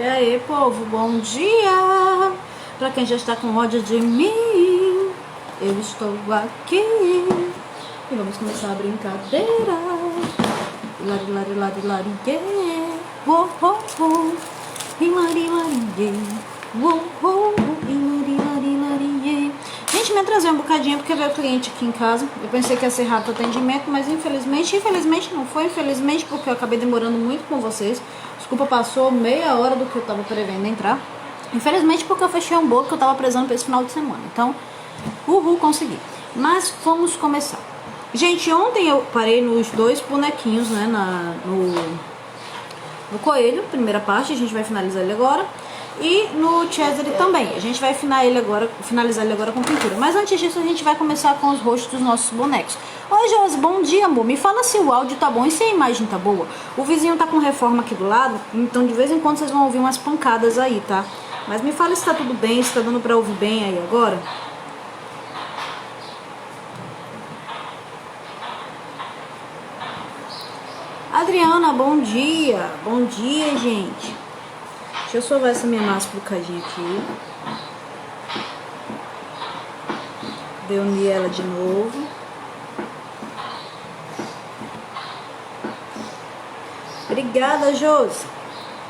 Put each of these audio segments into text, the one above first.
E aí, povo, bom dia! Pra quem já está com ódio de mim, eu estou aqui e vamos começar a brincadeira. Lari, lari, lari, lari, yeah. Uou, uou, uou. Lari, lari, yeah. Uou, uou, lari, lari, lari, yeah. Gente, me atrasei um bocadinho porque veio cliente aqui em casa. Eu pensei que ia ser rápido o atendimento, mas infelizmente não foi. Infelizmente porque eu acabei demorando muito com vocês. Desculpa, passou meia hora do que eu tava prevendo entrar. Infelizmente porque eu fechei um bolo que eu tava precisando pra esse final de semana. Então, consegui. Mas vamos começar. Gente, ontem eu parei nos 2 bonequinhos, né, no coelho, primeira parte, a gente vai finalizar ele agora. E no Cesare também, a gente vai finalizar ele agora com pintura. Mas antes disso a gente vai começar com os rostos dos nossos bonecos. Oi, Josi, bom dia, amor. Me fala se o áudio tá bom e se a imagem tá boa. O vizinho tá com reforma aqui do lado, então de vez em quando vocês vão ouvir umas pancadas aí, tá? Mas me fala se tá tudo bem, se tá dando pra ouvir bem aí agora. Adriana, bom dia. Bom dia, gente. Deixa eu sovar essa minha massa um bocadinho aqui. Vou unir ela de novo. Obrigada, Josi.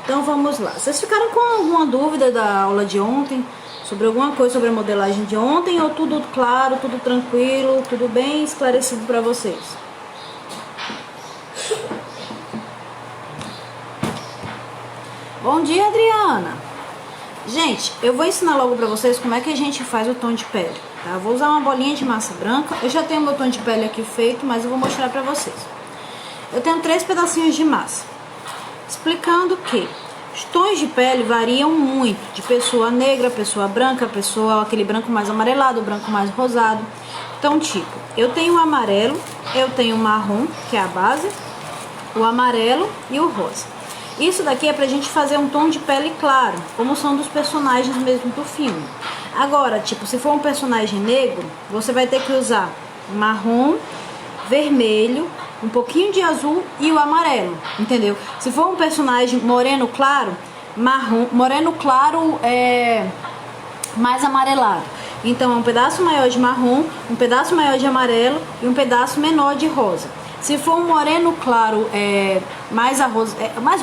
Então vamos lá. Vocês ficaram com alguma dúvida da aula de ontem? Sobre alguma coisa sobre a modelagem de ontem? Ou tudo claro, tudo tranquilo, tudo bem esclarecido para vocês? Bom dia, Adriana. Gente, eu vou ensinar logo pra vocês como é que a gente faz o tom de pele, tá? Eu vou usar uma bolinha de massa branca. Eu já tenho meu tom de pele aqui feito, mas eu vou mostrar pra vocês. Eu tenho 3 pedacinhos de massa. Explicando que os tons de pele variam muito, de pessoa negra, pessoa branca, pessoa aquele branco mais amarelado, branco mais rosado. Então, tipo, eu tenho o amarelo, eu tenho o marrom, que é a base, o amarelo e o rosa. Isso daqui é pra gente fazer um tom de pele claro, como são dos personagens mesmo do filme. Agora, tipo, se for um personagem negro, você vai ter que usar marrom, vermelho, um pouquinho de azul e o amarelo, entendeu? Se for um personagem moreno claro, moreno claro é mais amarelado. Então, é um pedaço maior de marrom, um pedaço maior de amarelo e um pedaço menor de rosa. Se for um moreno claro, mais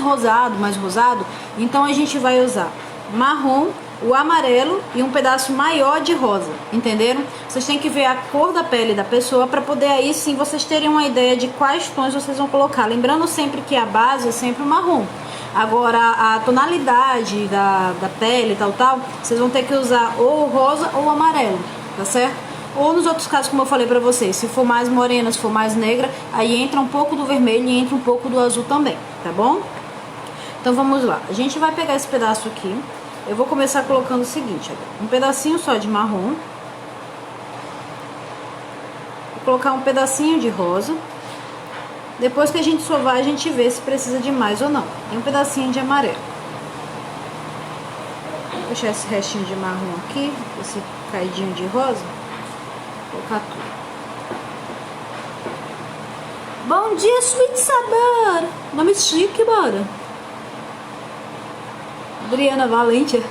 rosado, então a gente vai usar marrom, o amarelo e um pedaço maior de rosa, entenderam? Vocês têm que ver a cor da pele da pessoa para poder aí sim vocês terem uma ideia de quais tons vocês vão colocar. Lembrando sempre que a base é sempre o marrom. Agora a tonalidade da pele tal, vocês vão ter que usar ou o rosa ou o amarelo, tá certo? Ou nos outros casos, como eu falei pra vocês, se for mais morena, se for mais negra, aí entra um pouco do vermelho e entra um pouco do azul também, tá bom? Então vamos lá, a gente vai pegar esse pedaço aqui. Eu vou começar colocando o seguinte, ó, um pedacinho só de marrom. Vou colocar um pedacinho de rosa. Depois que a gente sovar, a gente vê se precisa de mais ou não. E um pedacinho de amarelo. Vou deixar esse restinho de marrom aqui, esse caidinho de rosa. Vou colocar tudo. Bom dia, Sweet Sabor! Nome chique, bora! Adriana Valente.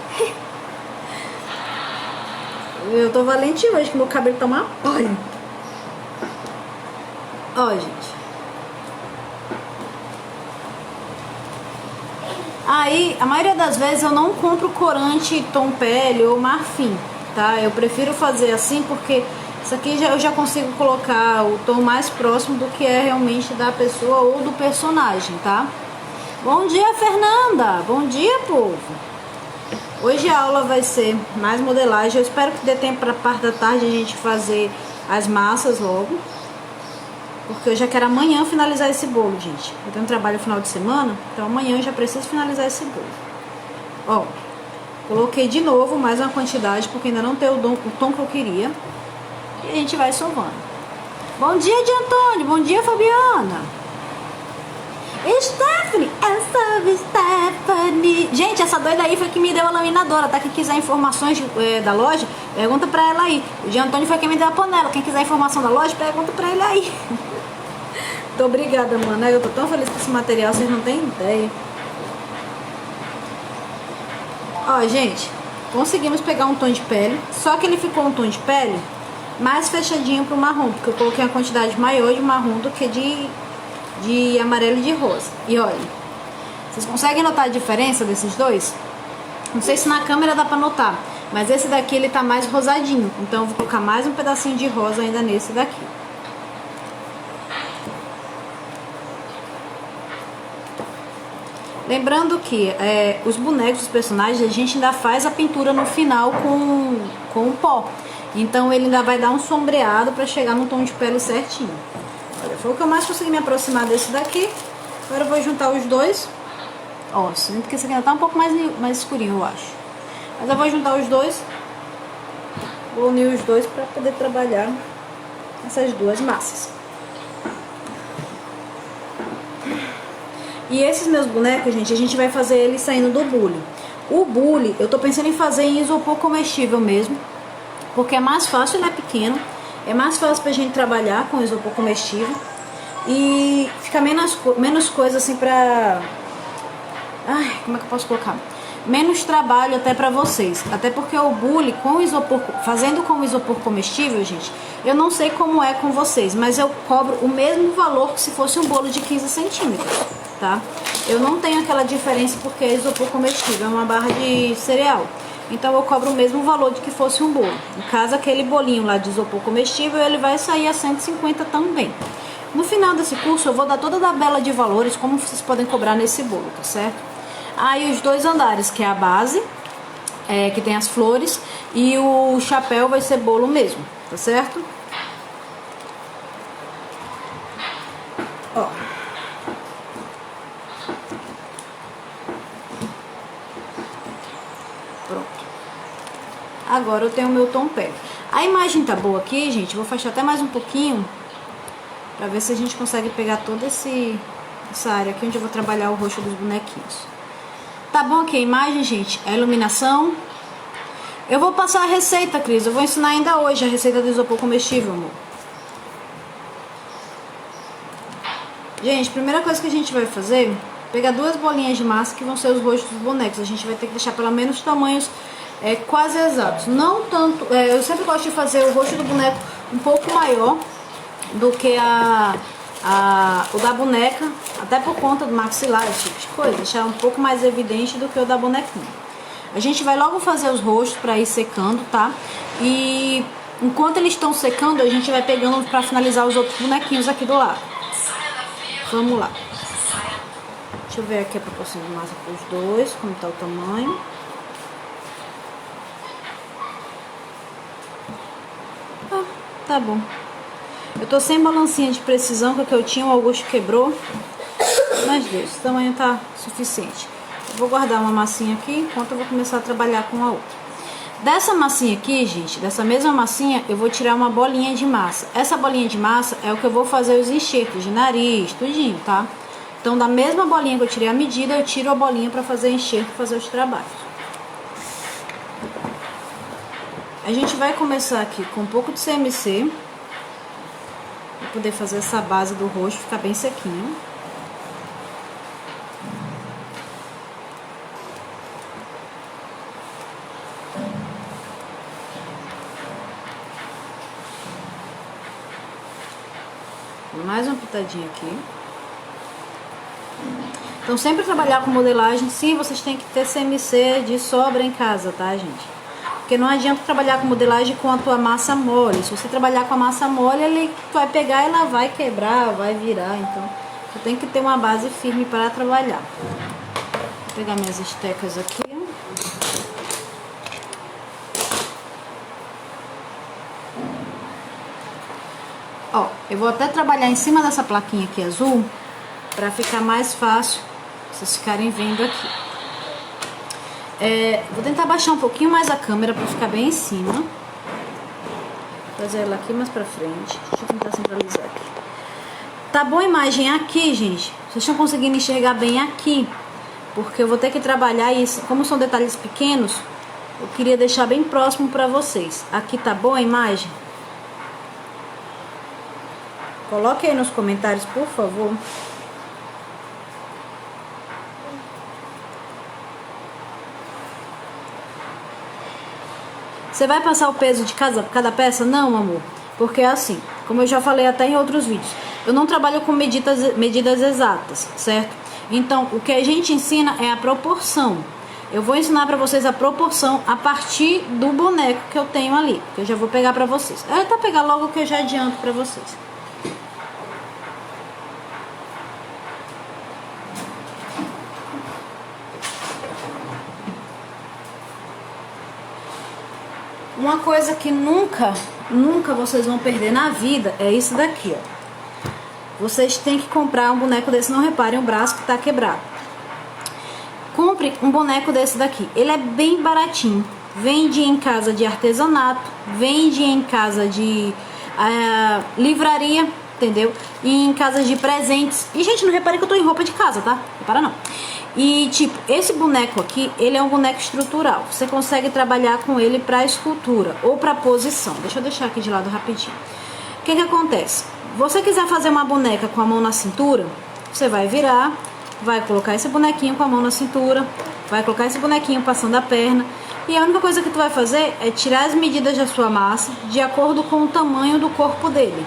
Eu tô valente hoje, que meu cabelo tá uma palha. Ó, gente. Aí, a maioria das vezes eu não compro corante tom pele ou marfim, tá? Eu prefiro fazer assim porque isso aqui eu já consigo colocar o tom mais próximo do que é realmente da pessoa ou do personagem, tá? Bom dia, Fernanda! Bom dia, povo! Hoje a aula vai ser mais modelagem. Eu espero que dê tempo para a parte da tarde a gente fazer as massas logo. Porque eu já quero amanhã finalizar esse bolo, gente. Eu tenho um trabalho no final de semana, então amanhã eu já preciso finalizar esse bolo. Ó, coloquei de novo mais uma quantidade, porque ainda não tem o tom que eu queria. E a gente vai sovando. Bom dia, de Antônio. Bom dia, Fabiana. Stephanie, essa Stephanie. Gente, essa doida aí foi que me deu a laminadora, tá? Quem quiser informações da loja, pergunta pra ela aí. O de Antônio foi quem me deu a panela. Quem quiser informação da loja, pergunta pra ele aí. Muito obrigada, mano. Eu tô tão feliz com esse material, vocês não têm ideia. Ó, gente, conseguimos pegar um tom de pele, só que ele ficou um tom de pele mais fechadinho pro marrom, porque eu coloquei uma quantidade maior de marrom do que de amarelo e de rosa. E olha, vocês conseguem notar a diferença desses dois? Não sei se na câmera dá pra notar, mas esse daqui ele tá mais rosadinho, então eu vou colocar mais um pedacinho de rosa ainda nesse daqui. Lembrando que os bonecos, os personagens, a gente ainda faz a pintura no final com o pó. Então ele ainda vai dar um sombreado para chegar no tom de pele certinho. Olha, foi o que eu mais consegui me aproximar desse daqui. Agora eu vou juntar os dois. Ó, sinto que esse aqui ainda tá um pouco mais escurinho, eu acho. Mas eu vou juntar os dois. Vou unir os dois para poder trabalhar essas duas massas. E esses meus bonecos, gente, a gente vai fazer eles saindo do bule. O bule, eu tô pensando em fazer em isopor comestível mesmo, porque é mais fácil, ele é pequeno, é mais fácil pra gente trabalhar com isopor comestível e fica menos coisa assim pra... Ai, como é que eu posso colocar? Menos trabalho até pra vocês. Até porque o bule com isopor, fazendo com isopor comestível, gente, eu não sei como é com vocês, mas eu cobro o mesmo valor que se fosse um bolo de 15 centímetros, tá? Eu não tenho aquela diferença porque é isopor comestível, é uma barra de cereal. Então eu cobro o mesmo valor de que fosse um bolo. No caso, aquele bolinho lá de isopor comestível, ele vai sair a 150 também. No final desse curso eu vou dar toda a tabela de valores, como vocês podem cobrar nesse bolo, tá certo? Aí os dois andares, que é a base, que tem as flores, e o chapéu vai ser bolo mesmo, tá certo? Ó. Pronto. Agora eu tenho o meu tom pele. A imagem tá boa aqui, gente. Vou fechar até mais um pouquinho, pra ver se a gente consegue pegar toda essa área aqui onde eu vou trabalhar o rosto dos bonequinhos. Tá bom aqui a imagem, gente? A iluminação. Eu vou passar a receita, Cris. Eu vou ensinar ainda hoje a receita do isopor comestível, amor. Gente, primeira coisa que a gente vai fazer, pegar duas bolinhas de massa que vão ser os rostos dos bonecos. A gente vai ter que deixar pelo menos tamanhos quase exatos. Não tanto... eu sempre gosto de fazer o rosto do boneco um pouco maior do que o da boneca, até por conta do maxilar, esse tipo de coisa, deixar um pouco mais evidente do que o da bonequinha. A gente vai logo fazer os rostos para ir secando, tá? E enquanto eles estão secando, a gente vai pegando para finalizar os outros bonequinhos aqui do lado. Vamos lá. Deixa eu ver aqui a proporção de massa para os dois, como tá o tamanho. Ah, tá bom. Eu tô sem balancinha de precisão, que é o que eu tinha, o Augusto quebrou. Mas Deus, esse tamanho tá suficiente. Eu vou guardar uma massinha aqui, enquanto eu vou começar a trabalhar com a outra. Dessa massinha aqui, gente, dessa mesma massinha, eu vou tirar uma bolinha de massa. Essa bolinha de massa é o que eu vou fazer os enxertos de nariz, tudinho, tá? Então, da mesma bolinha que eu tirei a medida, eu tiro a bolinha pra fazer enxerto, fazer os trabalhos. A gente vai começar aqui com um pouco de CMC, para poder fazer essa base do rosto ficar bem sequinho. Mais uma pitadinha aqui. Então sempre trabalhar com modelagem, sim, vocês têm que ter CMC de sobra em casa, tá, gente? Porque não adianta trabalhar com modelagem com a tua massa mole. Se você trabalhar com a massa mole, ele vai pegar e ela vai quebrar, vai virar. Então, você tem que ter uma base firme para trabalhar. Vou pegar minhas estecas aqui. Ó, eu vou até trabalhar em cima dessa plaquinha aqui azul, para ficar mais fácil vocês ficarem vendo aqui. Vou tentar baixar um pouquinho mais a câmera para ficar bem em cima. Vou trazer ela aqui mais pra frente. Deixa eu tentar centralizar aqui. Tá bom a imagem aqui, gente? Vocês estão conseguindo enxergar bem aqui? Porque eu vou ter que trabalhar isso. Como são detalhes pequenos, eu queria deixar bem próximo pra vocês. Aqui tá boa a imagem? Coloque aí nos comentários, por favor. Você vai passar o peso de cada peça? Não, amor. Porque é assim, como eu já falei até em outros vídeos, eu não trabalho com medidas exatas, certo? Então, o que a gente ensina é a proporção. Eu vou ensinar pra vocês a proporção a partir do boneco que eu tenho ali, que eu já vou pegar pra vocês. Eu vou até pegar logo que eu já adianto pra vocês. Uma coisa que nunca vocês vão perder na vida é isso daqui, ó. Vocês têm que comprar um boneco desse, não reparem o braço que tá quebrado. Compre um boneco desse daqui, ele é bem baratinho. Vende em casa de artesanato, vende em casa de livraria, entendeu? E em casa de presentes. E, gente, não repare que eu tô em roupa de casa, tá? Não repara não. E, tipo, esse boneco aqui, ele é um boneco estrutural. Você consegue trabalhar com ele pra escultura ou pra posição. Deixa eu deixar aqui de lado rapidinho. O que que acontece? Você quiser fazer uma boneca com a mão na cintura, você vai virar, vai colocar esse bonequinho com a mão na cintura, vai colocar esse bonequinho passando a perna. E a única coisa que tu vai fazer é tirar as medidas da sua massa de acordo com o tamanho do corpo dele.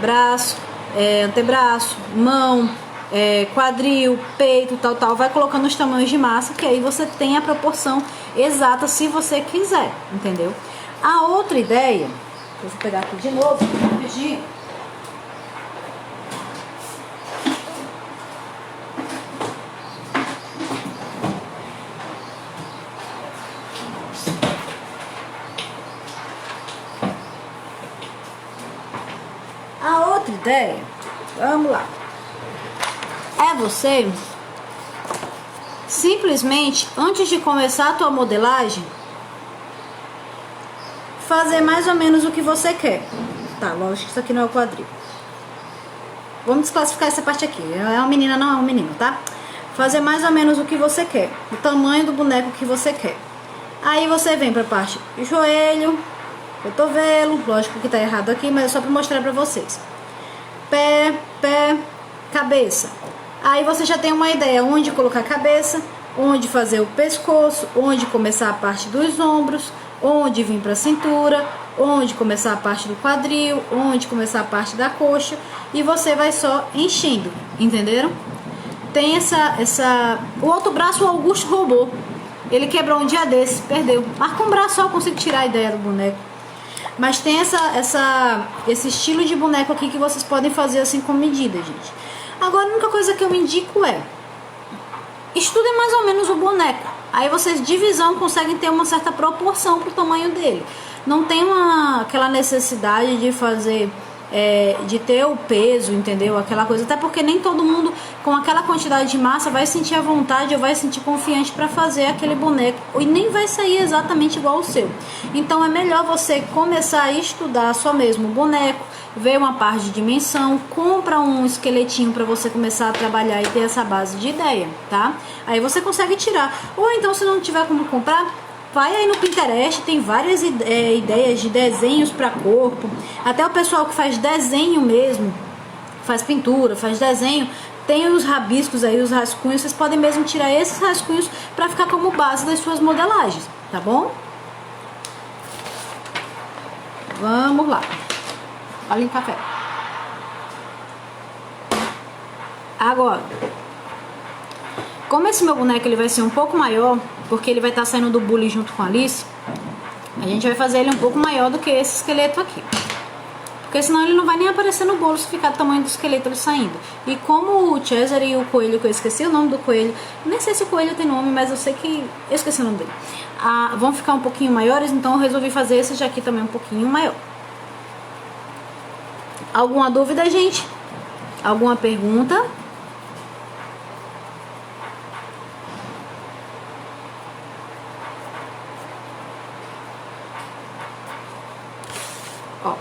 Braço, antebraço, mão, quadril, peito, tal, vai colocando os tamanhos de massa, que aí você tem a proporção exata se você quiser, entendeu? A outra ideia, eu vou pegar aqui de novo, rapidinho. A outra ideia, vamos lá, é você simplesmente, antes de começar a tua modelagem, fazer mais ou menos o que você quer. Tá, lógico que isso aqui não é o quadril. Vamos desclassificar essa parte aqui. É uma menina, não é um menino, tá? Fazer mais ou menos o que você quer, o tamanho do boneco que você quer. Aí você vem pra parte do joelho, cotovelo, lógico que tá errado aqui, mas é só pra mostrar pra vocês. Pé, cabeça. Aí você já tem uma ideia onde colocar a cabeça, onde fazer o pescoço, onde começar a parte dos ombros, onde vir pra cintura, onde começar a parte do quadril, onde começar a parte da coxa, e você vai só enchendo, entenderam? Tem o outro braço o Augusto roubou. Ele quebrou um dia desse, perdeu. Marca um braço só, eu consigo tirar a ideia do boneco. Mas tem esse estilo de boneco aqui que vocês podem fazer assim com medida, gente. Agora, a única coisa que eu indico é: estudem mais ou menos o boneco. Aí vocês, de visão, conseguem ter uma certa proporção pro tamanho dele. Não tem aquela necessidade de fazer... de ter o peso, entendeu? Aquela coisa, até porque nem todo mundo com aquela quantidade de massa vai sentir a vontade ou vai sentir confiante para fazer aquele boneco, e nem vai sair exatamente igual o seu. Então é melhor você começar a estudar só mesmo o boneco, ver uma parte de dimensão, compra um esqueletinho para você começar a trabalhar e ter essa base de ideia, tá? Aí você consegue tirar. Ou então, se não tiver como comprar, vai aí no Pinterest, tem várias ideias de desenhos para corpo. Até o pessoal que faz desenho mesmo, faz pintura, faz desenho, tem os rabiscos aí, os rascunhos. Vocês podem mesmo tirar esses rascunhos para ficar como base das suas modelagens, tá bom? Vamos lá. Olha o café. Agora, como esse meu boneco ele vai ser um pouco maior, porque ele vai estar saindo do bully junto com a Alice, a gente vai fazer ele um pouco maior do que esse esqueleto aqui. Porque senão ele não vai nem aparecer no bolo se ficar do tamanho do esqueleto ele saindo. E como o Cesare e o coelho, que eu esqueci o nome do coelho, nem sei se o coelho tem nome, mas eu sei que... eu esqueci o nome dele. Vão ficar um pouquinho maiores, então eu resolvi fazer esse já aqui também um pouquinho maior. Alguma dúvida, gente? Alguma pergunta? Ó,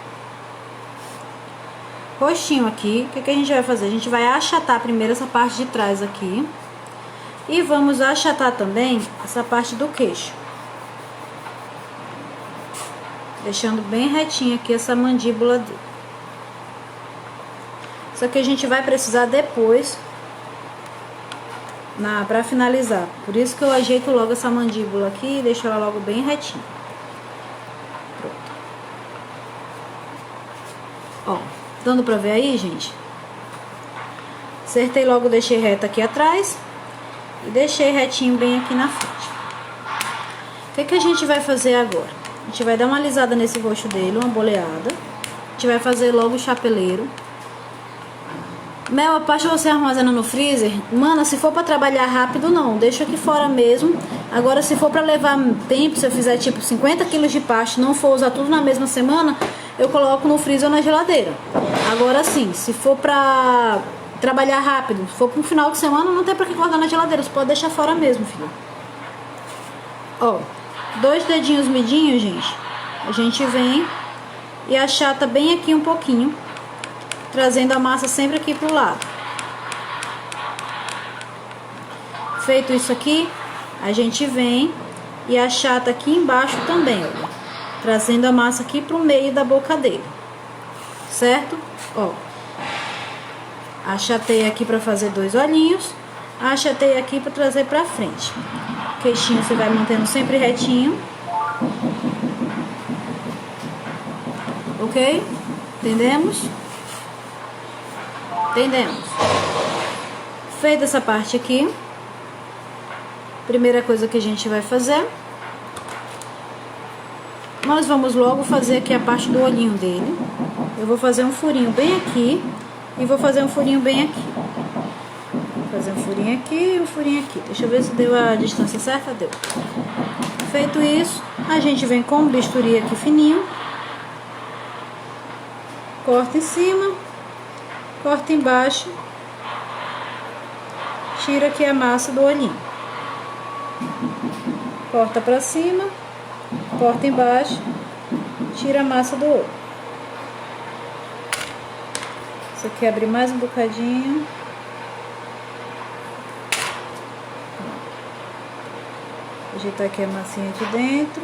rostinho aqui, o que a gente vai fazer? A gente vai achatar primeiro essa parte de trás aqui e vamos achatar também essa parte do queixo, deixando bem retinho aqui essa mandíbula dele. Isso aqui a gente vai precisar depois pra finalizar, por isso que eu ajeito logo essa mandíbula aqui e deixo ela logo bem retinha. Dando pra ver aí, gente? Acertei logo, deixei reto aqui atrás. E deixei retinho bem aqui na frente. O que a gente vai fazer agora? A gente vai dar uma alisada nesse roxo dele, uma boleada. A gente vai fazer logo o chapeleiro. Mel, a parte que você armazena no freezer, mana, se for pra trabalhar rápido, não. Deixa aqui fora mesmo. Agora, se for pra levar tempo, se eu fizer tipo 50 kg de pasta, não for usar tudo na mesma semana, eu coloco no freezer ou na geladeira. Agora sim, se for pra trabalhar rápido, se for para um final de semana, não tem pra que guardar na geladeira, você pode deixar fora mesmo, filho. Ó, 2 dedinhos midinhos, gente. A gente vem e achata bem aqui um pouquinho, trazendo a massa sempre aqui pro lado. Feito isso aqui, a gente vem e achata aqui embaixo também, ó, trazendo a massa aqui pro meio da boca dele, certo? Ó, achatei aqui para fazer 2 olhinhos, achatei aqui para trazer para frente. O queixinho você vai mantendo sempre retinho. Ok? Entendemos? Entendemos. Feita essa parte aqui, primeira coisa que a gente vai fazer, nós vamos logo fazer aqui a parte do olhinho dele. Eu vou fazer um furinho bem aqui e vou fazer um furinho bem aqui. Vou fazer um furinho aqui e um furinho aqui. Deixa eu ver se deu a distância certa. Deu. Feito isso, a gente vem com o bisturi aqui fininho. Corta em cima, corta embaixo. Tira aqui a massa do olhinho. Corta pra cima, corta embaixo, tira a massa do olho. Isso aqui abre mais um bocadinho. Ajeitar aqui a massinha de dentro.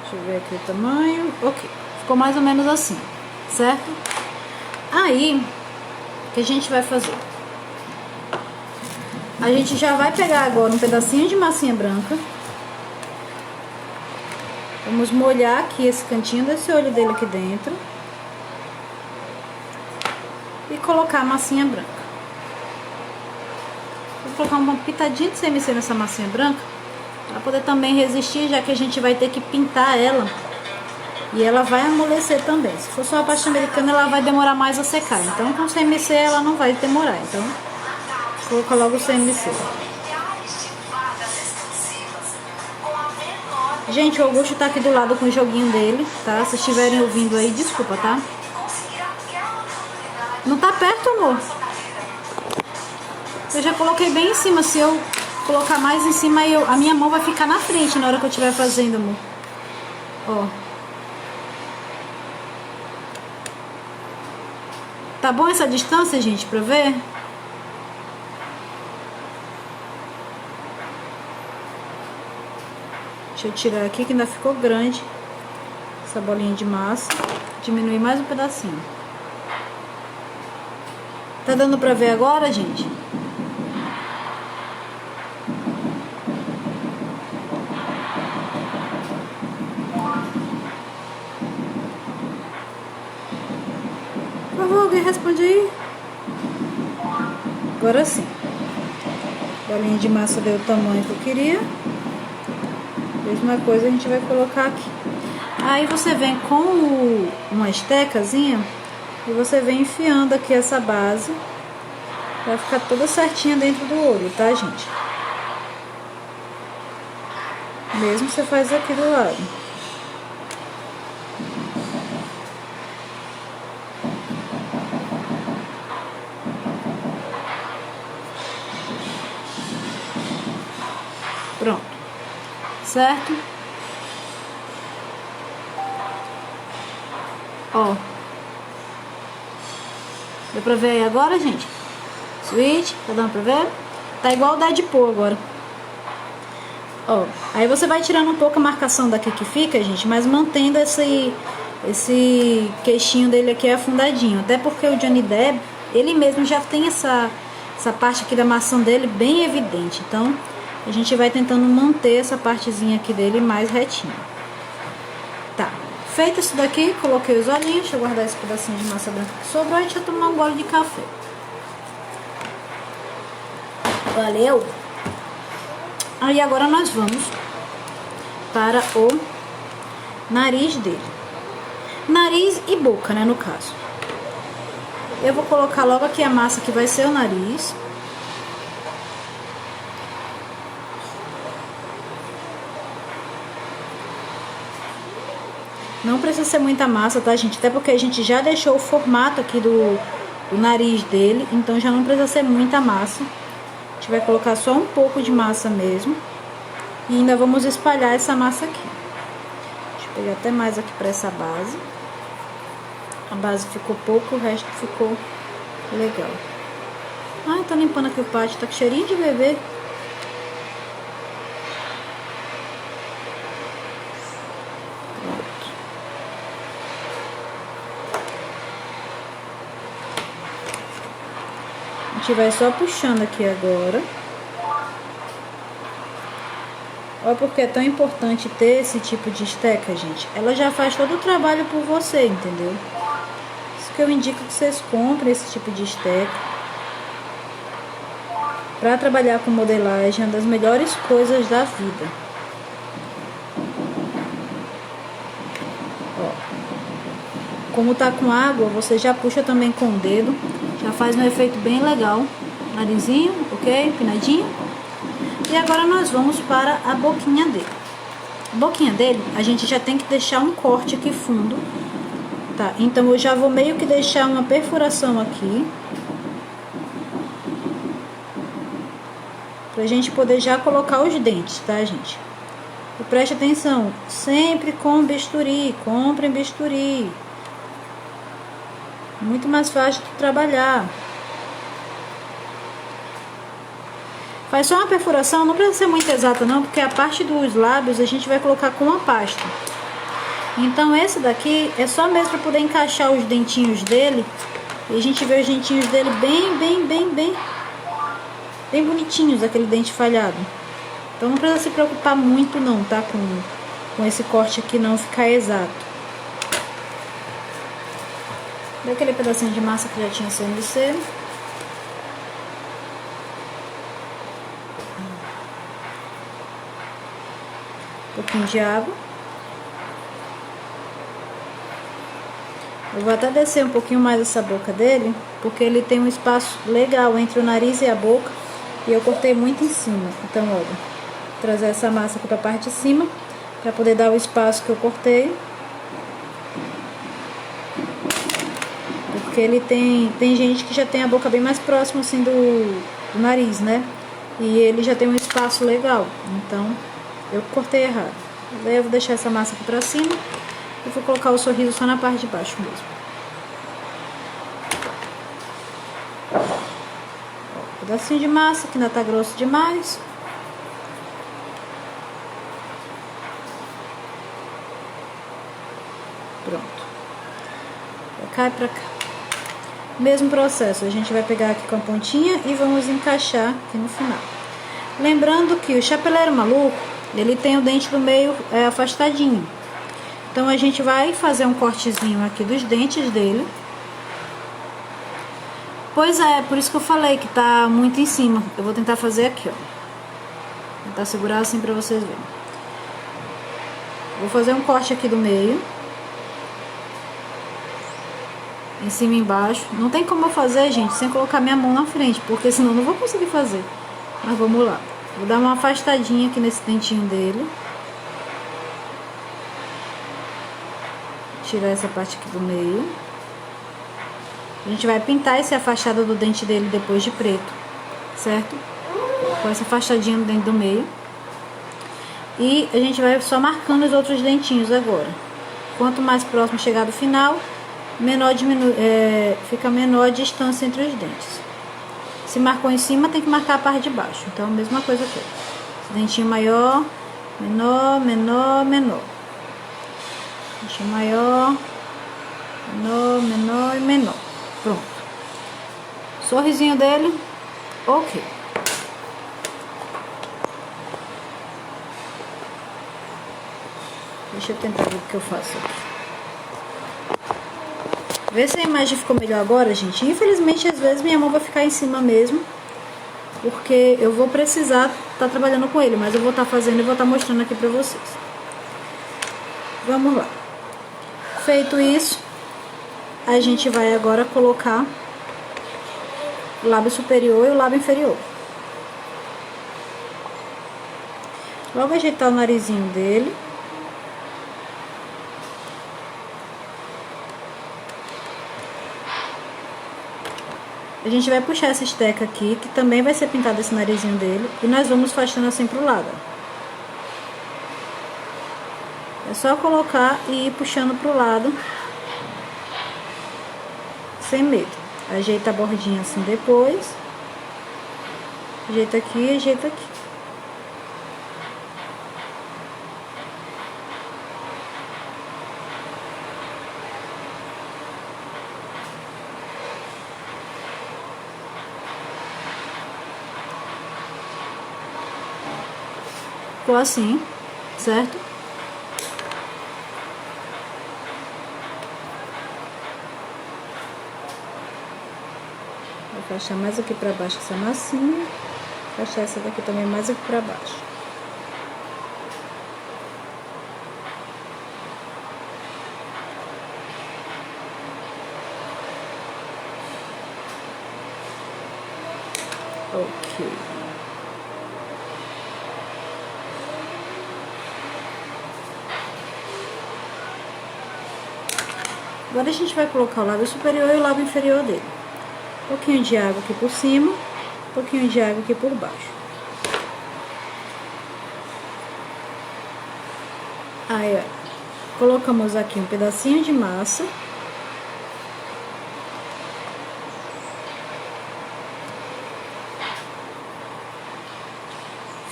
Deixa eu ver aqui o tamanho. Ok, ficou mais ou menos assim, certo? Aí, o que a gente vai fazer? A gente já vai pegar agora um pedacinho de massinha branca. Vamos molhar aqui esse cantinho desse olho dele aqui dentro. E colocar a massinha branca. Vou colocar uma pitadinha de CMC nessa massinha branca, para poder também resistir, já que a gente vai ter que pintar ela. E ela vai amolecer também. Se for só a pasta americana, ela vai demorar mais a secar. Então, com CMC ela não vai demorar. Então, vou colocar logo o CMC. Gente, o Augusto tá aqui do lado com o joguinho dele, tá? Se estiverem ouvindo aí, desculpa, tá? Não tá perto, amor. Eu já coloquei bem em cima. Se eu colocar mais em cima, a minha mão vai ficar na frente na hora que eu estiver fazendo, amor. Ó. Tá bom essa distância, gente, pra ver? Deixa eu tirar aqui que ainda ficou grande essa bolinha de massa. Diminuir mais um pedacinho. Tá dando pra ver agora, gente? Por favor, alguém responde aí. Agora sim. A bolinha de massa deu o tamanho que eu queria. Mesma coisa a gente vai colocar aqui. Aí você vem com uma estecazinha e você vem enfiando aqui essa base. Vai ficar toda certinha dentro do olho, tá, gente? Mesmo você faz aqui do lado. Pronto. Certo? Ó. Deu pra ver aí agora, gente? Switch, tá dando pra ver? Tá igual o Deadpool agora. Ó, aí você vai tirando um pouco a marcação daqui que fica, gente, mas mantendo esse queixinho dele aqui é afundadinho. Até porque o Johnny Depp, ele mesmo já tem essa parte aqui da maçã dele bem evidente. Então, a gente vai tentando manter essa partezinha aqui dele mais retinha. Tá. Feito isso daqui, coloquei os olhinhos. Deixa eu guardar esse pedacinho de massa branca que sobrou. E deixa eu tomar um gole de café. Valeu! Aí agora nós vamos para o nariz dele. Nariz e boca, né, no caso. Eu vou colocar logo aqui a massa que vai ser o nariz. Não precisa ser muita massa, tá, gente? Até porque a gente já deixou o formato aqui do nariz dele, então já não precisa ser muita massa. A gente vai colocar só um pouco de massa mesmo. E ainda vamos espalhar essa massa aqui. Deixa eu pegar até mais aqui para essa base. A base ficou pouco, o resto ficou legal. Ai, tá limpando aqui o pátio, tá com cheirinho de bebê. Pronto. A gente vai só puxando aqui agora. Olha porque é tão importante ter esse tipo de esteca, gente. Ela já faz todo o trabalho por você, entendeu? Isso que eu indico que vocês comprem esse tipo de esteca. Para trabalhar com modelagem, é uma das melhores coisas da vida. Ó. Como tá com água, você já puxa também com o dedo. Já faz um efeito bem legal. Narizinho, ok? Empinadinho. E agora nós vamos para a boquinha dele. A boquinha dele, a gente já tem que deixar um corte aqui fundo, tá? Então eu já vou meio que deixar uma perfuração aqui, pra gente poder já colocar os dentes, tá, gente? E preste atenção, sempre com bisturi, comprem bisturi. Muito mais fácil de trabalhar. Faz só uma perfuração, não precisa ser muito exata não, porque a parte dos lábios a gente vai colocar com a pasta. Então esse daqui é só mesmo para poder encaixar os dentinhos dele. E a gente vê os dentinhos dele bem bonitinhos, aquele dente falhado. Então não precisa se preocupar muito não, tá? Com esse corte aqui não ficar exato. Dá aquele pedacinho de massa que já tinha CMC. Um pouquinho de água. Eu vou até descer um pouquinho mais essa boca dele, porque ele tem um espaço legal entre o nariz e a boca, e eu cortei muito em cima. Então, olha, vou trazer essa massa aqui para a parte de cima, para poder dar o espaço que eu cortei. Porque ele tem gente que já tem a boca bem mais próxima assim do nariz, né? E ele já tem um espaço legal, então eu cortei errado. Daí eu vou deixar essa massa aqui pra cima e vou colocar o sorriso só na parte de baixo mesmo. Um pedacinho de massa que ainda tá grosso demais. Pronto. Pra cá e pra cá. Mesmo processo, a gente vai pegar aqui com a pontinha e vamos encaixar aqui no final. Lembrando que o Chapeleiro Maluco, ele tem o dente do meio afastadinho. Então a gente vai fazer um cortezinho aqui dos dentes dele. Pois é, por isso que eu falei que tá muito em cima. Eu vou tentar fazer aqui, ó. Tentar segurar assim pra vocês verem. Vou fazer um corte aqui do meio. Em cima e embaixo. Não tem como eu fazer, gente, sem colocar minha mão na frente, porque senão eu não vou conseguir fazer. Mas vamos lá. Vou dar uma afastadinha aqui nesse dentinho dele. Tirar essa parte aqui do meio. A gente vai pintar esse afastado do dente dele depois de preto, certo? Com essa afastadinha no dente do meio. E a gente vai só marcando os outros dentinhos agora. Quanto mais próximo chegar do final, fica menor a distância entre os dentes. Se marcou em cima, tem que marcar a parte de baixo. Então, a mesma coisa aqui. Esse dentinho maior, menor, menor, menor. Dentinho maior, Menor, menor e menor. Pronto. Sorrisinho dele. Ok. Deixa eu tentar ver o que eu faço aqui. Vê se a imagem ficou melhor agora, gente. Infelizmente, às vezes, minha mão vai ficar em cima mesmo. Porque eu vou precisar estar trabalhando com ele. Mas eu vou estar fazendo e vou estar mostrando aqui pra vocês. Vamos lá. Feito isso, a gente vai agora colocar o lábio superior e o lábio inferior. Logo ajeitar o narizinho dele. A gente vai puxar essa esteca aqui, que também vai ser pintada esse narizinho dele. E nós vamos faixando assim pro lado. É só colocar e ir puxando pro lado. Sem medo. Ajeita a bordinha assim depois. Ajeita aqui e ajeita aqui. Ficou assim, certo? Vou encaixar mais aqui pra baixo essa massinha. Encaixar essa daqui também mais aqui pra baixo. Ok. Agora a gente vai colocar o lábio superior e o lábio inferior dele. Um pouquinho de água aqui por cima, um pouquinho de água aqui por baixo. Aí, ó, colocamos aqui um pedacinho de massa.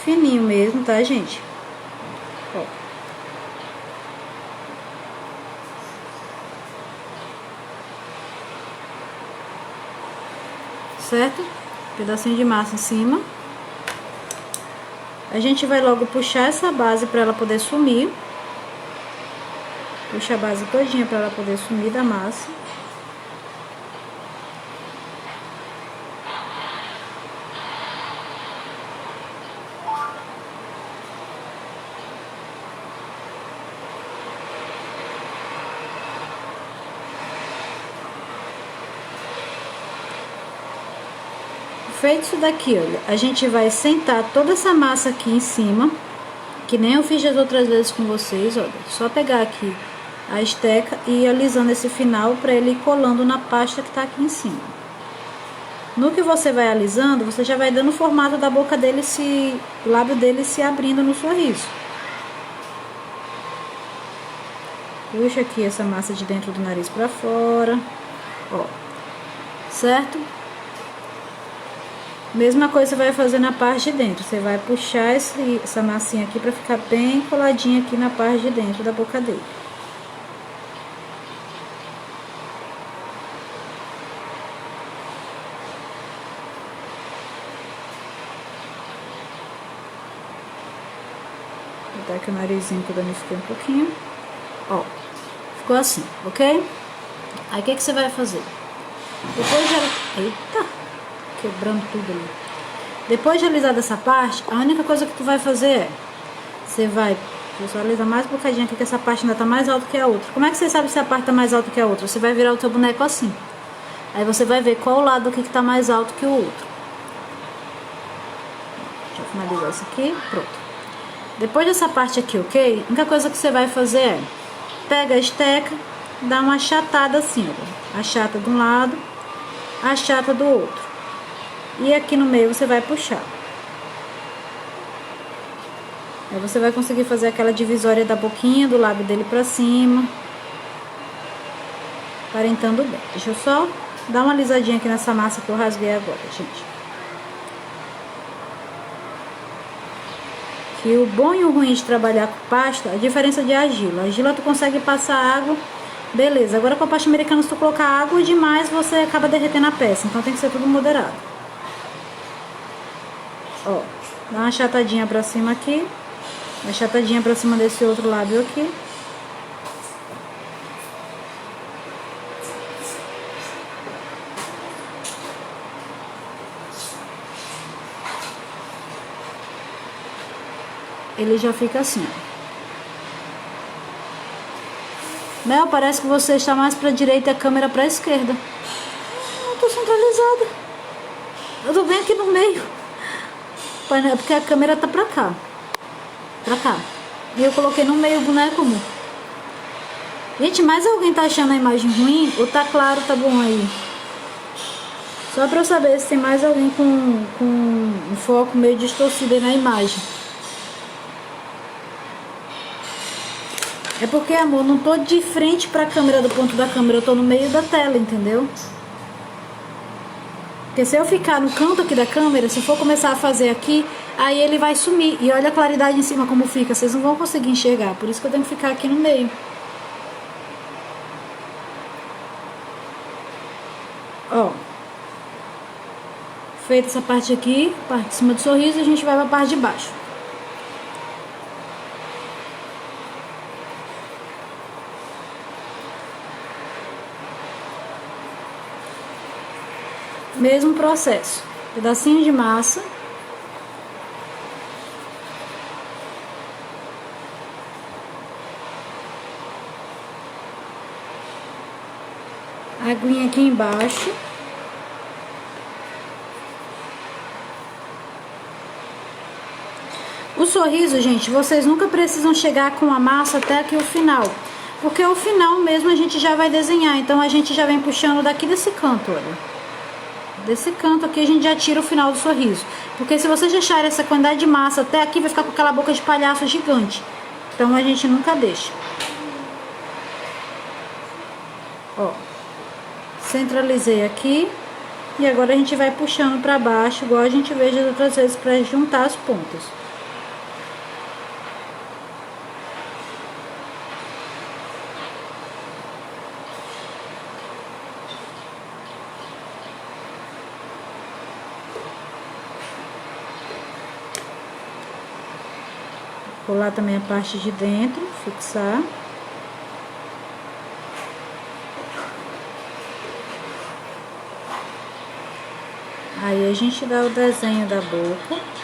Fininho mesmo, tá, gente? Ó. Certo? Pedacinho de massa em cima. A gente vai logo puxar essa base para ela poder sumir. Puxa a base todinha para ela poder sumir da massa. Feito isso daqui, olha, a gente vai sentar toda essa massa aqui em cima, que nem eu fiz as outras vezes com vocês, olha. Só pegar aqui a esteca e ir alisando esse final para ele ir colando na pasta que tá aqui em cima. No que você vai alisando, você já vai dando o formato da boca dele, o lábio dele se abrindo no sorriso. Puxa aqui essa massa de dentro do nariz para fora, ó, certo? Mesma coisa você vai fazer na parte de dentro. Você vai puxar essa massinha aqui para ficar bem coladinha aqui na parte de dentro da boca dele. Vou botar aqui o narizinho que eu danifiquei um pouquinho. Ó, ficou assim, ok? Aí o que você vai fazer? Depois de... Eita! Quebrando tudo ali. Depois de alisar dessa parte, a única coisa que tu vai fazer é... Você vai... Deixa eu só alisar mais um bocadinho aqui, que essa parte ainda tá mais alta que a outra. Como é que você sabe se a parte tá mais alta que a outra? Você vai virar o teu boneco assim. Aí você vai ver qual lado aqui que tá mais alto que o outro. Deixa eu finalizar isso aqui. Pronto. Depois dessa parte aqui, ok? A única coisa que você vai fazer é... Pega a esteca, dá uma achatada assim, ó. Achata de um lado, achata do outro. E aqui no meio você vai puxar. Aí você vai conseguir fazer aquela divisória da boquinha, do lábio dele pra cima. Aparentando bem. Deixa eu só dar uma alisadinha aqui nessa massa que eu rasguei agora, gente. Que o bom e o ruim de trabalhar com pasta, a diferença de argila. A argila tu consegue passar água Beleza, agora com a pasta americana, se tu colocar água demais, você acaba derretendo a peça. Então tem que ser tudo moderado. Ó, dá uma achatadinha pra cima aqui. Uma achatadinha pra cima desse outro lábio aqui. Ele já fica assim, ó. Mel, parece que você está mais para a direita e a câmera para a esquerda. Não estou centralizada. Eu tô bem aqui no meio. Porque a câmera tá para cá. Pra cá. E eu coloquei no meio o boneco. Gente, mais alguém tá achando a imagem ruim? Ou tá claro, tá bom aí? Só para eu saber se tem mais alguém com um foco meio distorcido aí na imagem. É porque, amor, não tô de frente pra câmera, do ponto da câmera, eu tô no meio da tela, entendeu? Porque se eu ficar no canto aqui da câmera, se eu for começar a fazer aqui, aí ele vai sumir. E olha a claridade em cima como fica, vocês não vão conseguir enxergar. Por isso que eu tenho que ficar aqui no meio. Ó. Feita essa parte aqui, parte de cima do sorriso, a gente vai pra parte de baixo. Mesmo processo, pedacinho de massa, aguinha aqui embaixo, o sorriso, gente, vocês nunca precisam chegar com a massa até aqui o final, porque o final mesmo a gente já vai desenhar, então a gente já vem puxando daqui desse canto, olha. Desse canto aqui a gente já tira o final do sorriso. Porque se vocês deixarem essa quantidade de massa até aqui, vai ficar com aquela boca de palhaço gigante. Então a gente nunca deixa. Ó. Centralizei aqui. E agora a gente vai puxando pra baixo, igual a gente fez das outras vezes, pra juntar as pontas. Colar também a parte de dentro, fixar. Aí a gente dá o desenho da boca.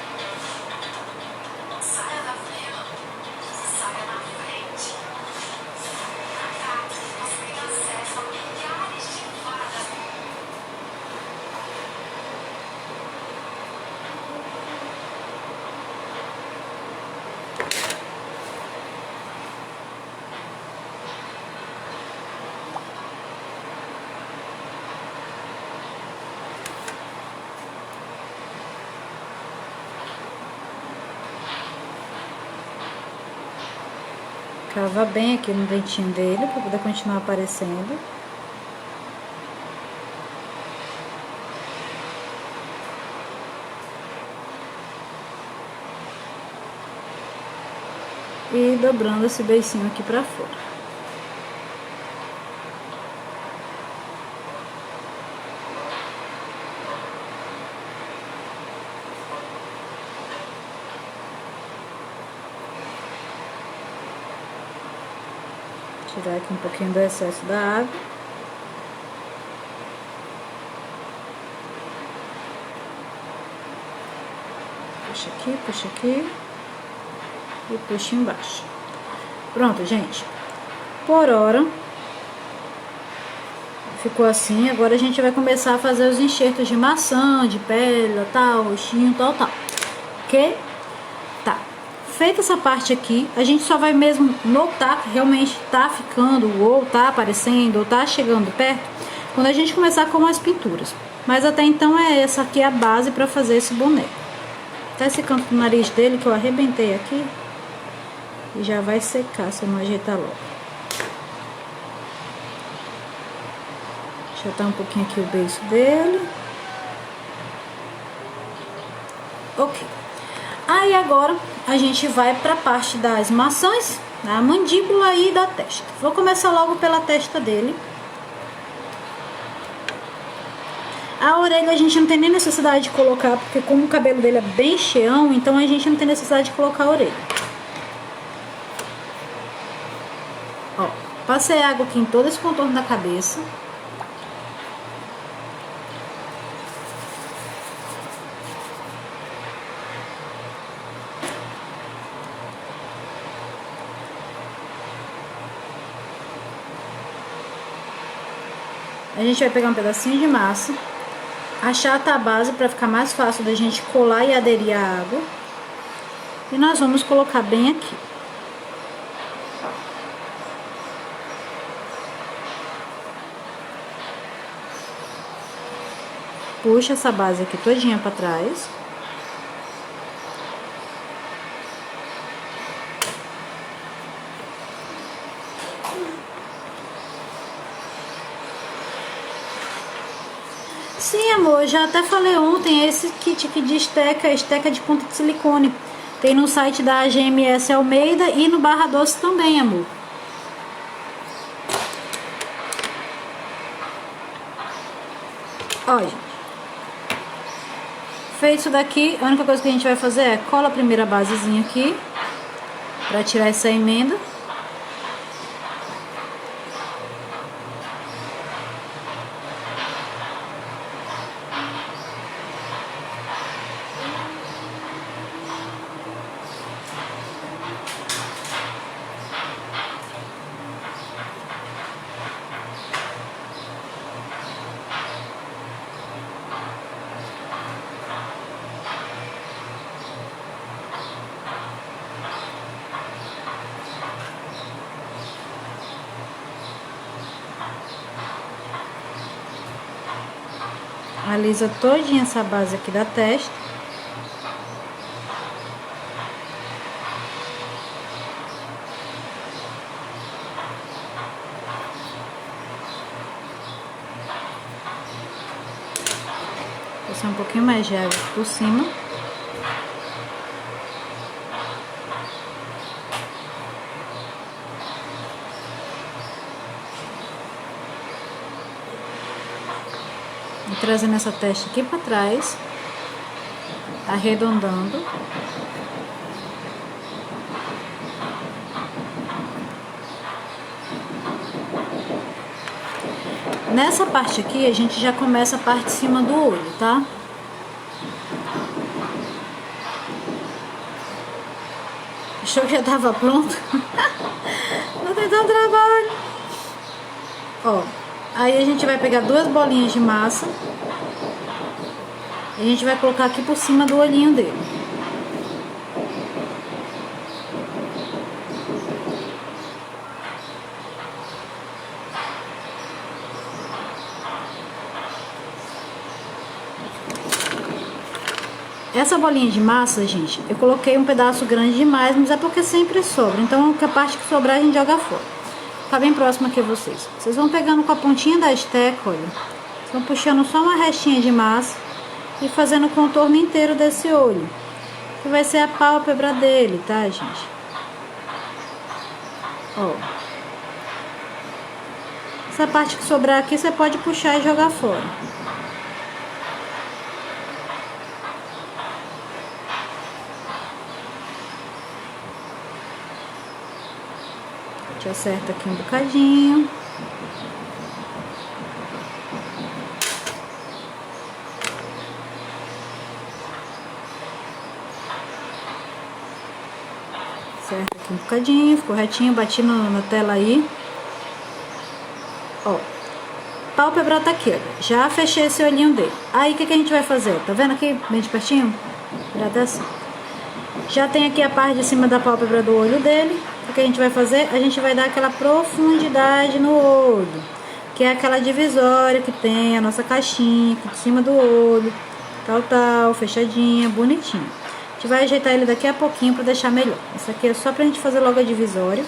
Cava bem aqui no dentinho dele, para poder continuar aparecendo. E dobrando esse beicinho aqui pra fora. Tirar aqui um pouquinho do excesso da água. Puxa aqui e puxa embaixo. Pronto, gente. Por hora ficou assim. Agora a gente vai começar a fazer os enxertos de maçã, de pele, tal, roxinho, tal. Ok? Tá. Feita essa parte aqui, a gente só vai mesmo notar que realmente tá ficando, ou tá aparecendo, ou tá chegando perto, quando a gente começar com as pinturas. Mas até então é essa aqui a base para fazer esse boneco. Até esse canto do nariz dele que eu arrebentei aqui, e já vai secar se eu não ajeitar logo. Ajeitar um pouquinho aqui o beiço dele. Ok. Aí agora a gente vai para a parte das maçãs, na mandíbula e da testa. Vou começar logo pela testa dele. A orelha a gente não tem nem necessidade de colocar, porque como o cabelo dele é bem cheião, então a gente não tem necessidade de colocar a orelha. Ó, passei água aqui em todo esse contorno da cabeça. A gente vai pegar um pedacinho de massa, achata a base para ficar mais fácil da gente colar e aderir a água. E nós vamos colocar bem aqui. Puxa essa base aqui todinha para trás. Sim, amor, já até falei ontem, esse kit aqui de esteca de ponta de silicone. Tem no site da GMS Almeida e no Barra Doce também, amor. Ó, gente. Feito isso daqui, a única coisa que a gente vai fazer é cola a primeira basezinha aqui, pra tirar essa emenda. Alisa todinha essa base aqui da testa. Vou passar um pouquinho mais de água por cima. Trazendo essa testa aqui para trás, arredondando. Nessa parte aqui a gente já começa a parte de cima do olho, tá? Achou que já tava pronto? Não tem tanto trabalho. Ó, aí a gente vai pegar 2 bolinhas de massa. E a gente vai colocar aqui por cima do olhinho dele. Essa bolinha de massa, gente, eu coloquei um pedaço grande demais, mas é porque sempre sobra. Então, a parte que sobrar a gente joga fora. Tá bem próximo aqui a vocês. Vocês vão pegando com a pontinha da esteca, olha. Vocês vão puxando só uma restinha de massa e fazendo o contorno inteiro desse olho, que vai ser a pálpebra dele, tá, gente? Ó. Essa parte que sobrar aqui, você pode puxar e jogar fora. A gente acerta aqui um bocadinho. Acerta aqui um bocadinho, ficou retinho, bati na tela aí. Ó, pálpebra tá aqui, ó. Já fechei esse olhinho dele. Aí, o que a gente vai fazer? Tá vendo aqui, bem de pertinho? Já tá assim. Já tem aqui a parte de cima da pálpebra do olho dele. O que a gente vai fazer? A gente vai dar aquela profundidade no olho, que é aquela divisória que tem a nossa caixinha aqui de cima do olho, tal, fechadinha, bonitinho. A gente vai ajeitar ele daqui a pouquinho pra deixar melhor. Isso aqui é só pra gente fazer logo a divisória.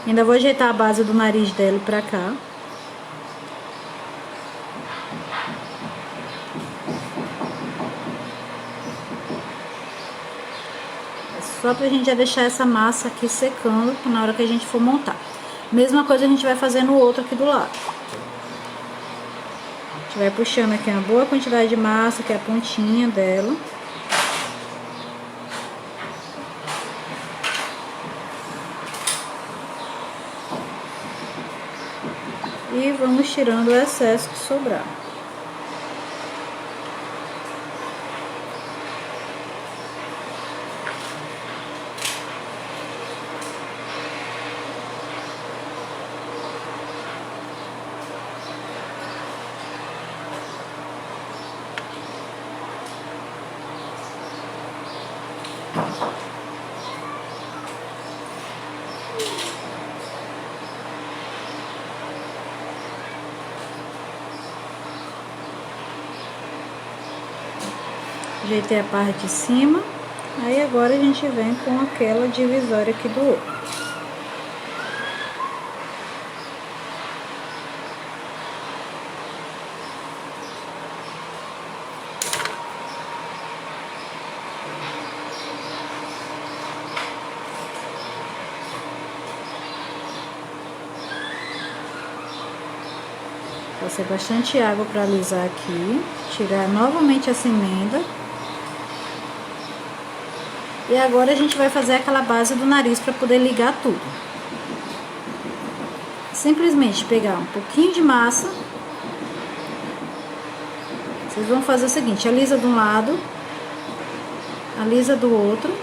Ainda vou ajeitar a base do nariz dele pra cá. Só pra gente já deixar essa massa aqui secando na hora que a gente for montar. Mesma coisa a gente vai fazer no outro aqui do lado. A gente vai puxando aqui uma boa quantidade de massa, que é a pontinha dela. E vamos tirando o excesso que sobrar. Ajeitei a parte de cima, aí agora a gente vem com aquela divisória aqui do outro. Passei bastante água para alisar aqui, tirar novamente essa emenda. E agora a gente vai fazer aquela base do nariz para poder ligar tudo. Simplesmente pegar um pouquinho de massa. Vocês vão fazer o seguinte, alisa de um lado, alisa do outro.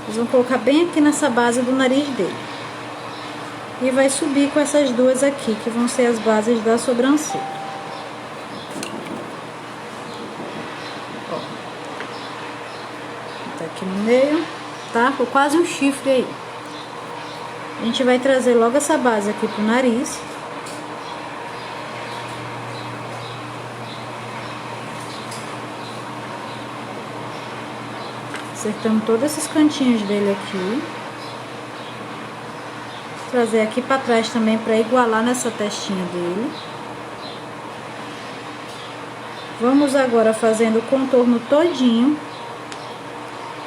Vocês vão colocar bem aqui nessa base do nariz dele. E vai subir com essas duas aqui, que vão ser as bases da sobrancelha. Ó. Tá aqui no meio, tá? Ficou quase um chifre aí. A gente vai trazer logo essa base aqui pro nariz. Acertando todos esses cantinhos dele aqui. Trazer aqui pra trás também pra igualar nessa testinha dele. Vamos agora fazendo o contorno todinho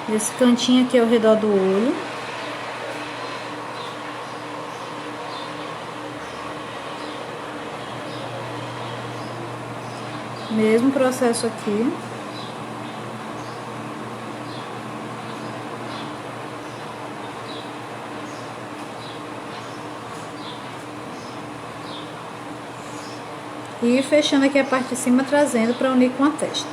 desse cantinho aqui ao redor do olho. Mesmo processo aqui. E fechando aqui a parte de cima, trazendo para unir com a testa.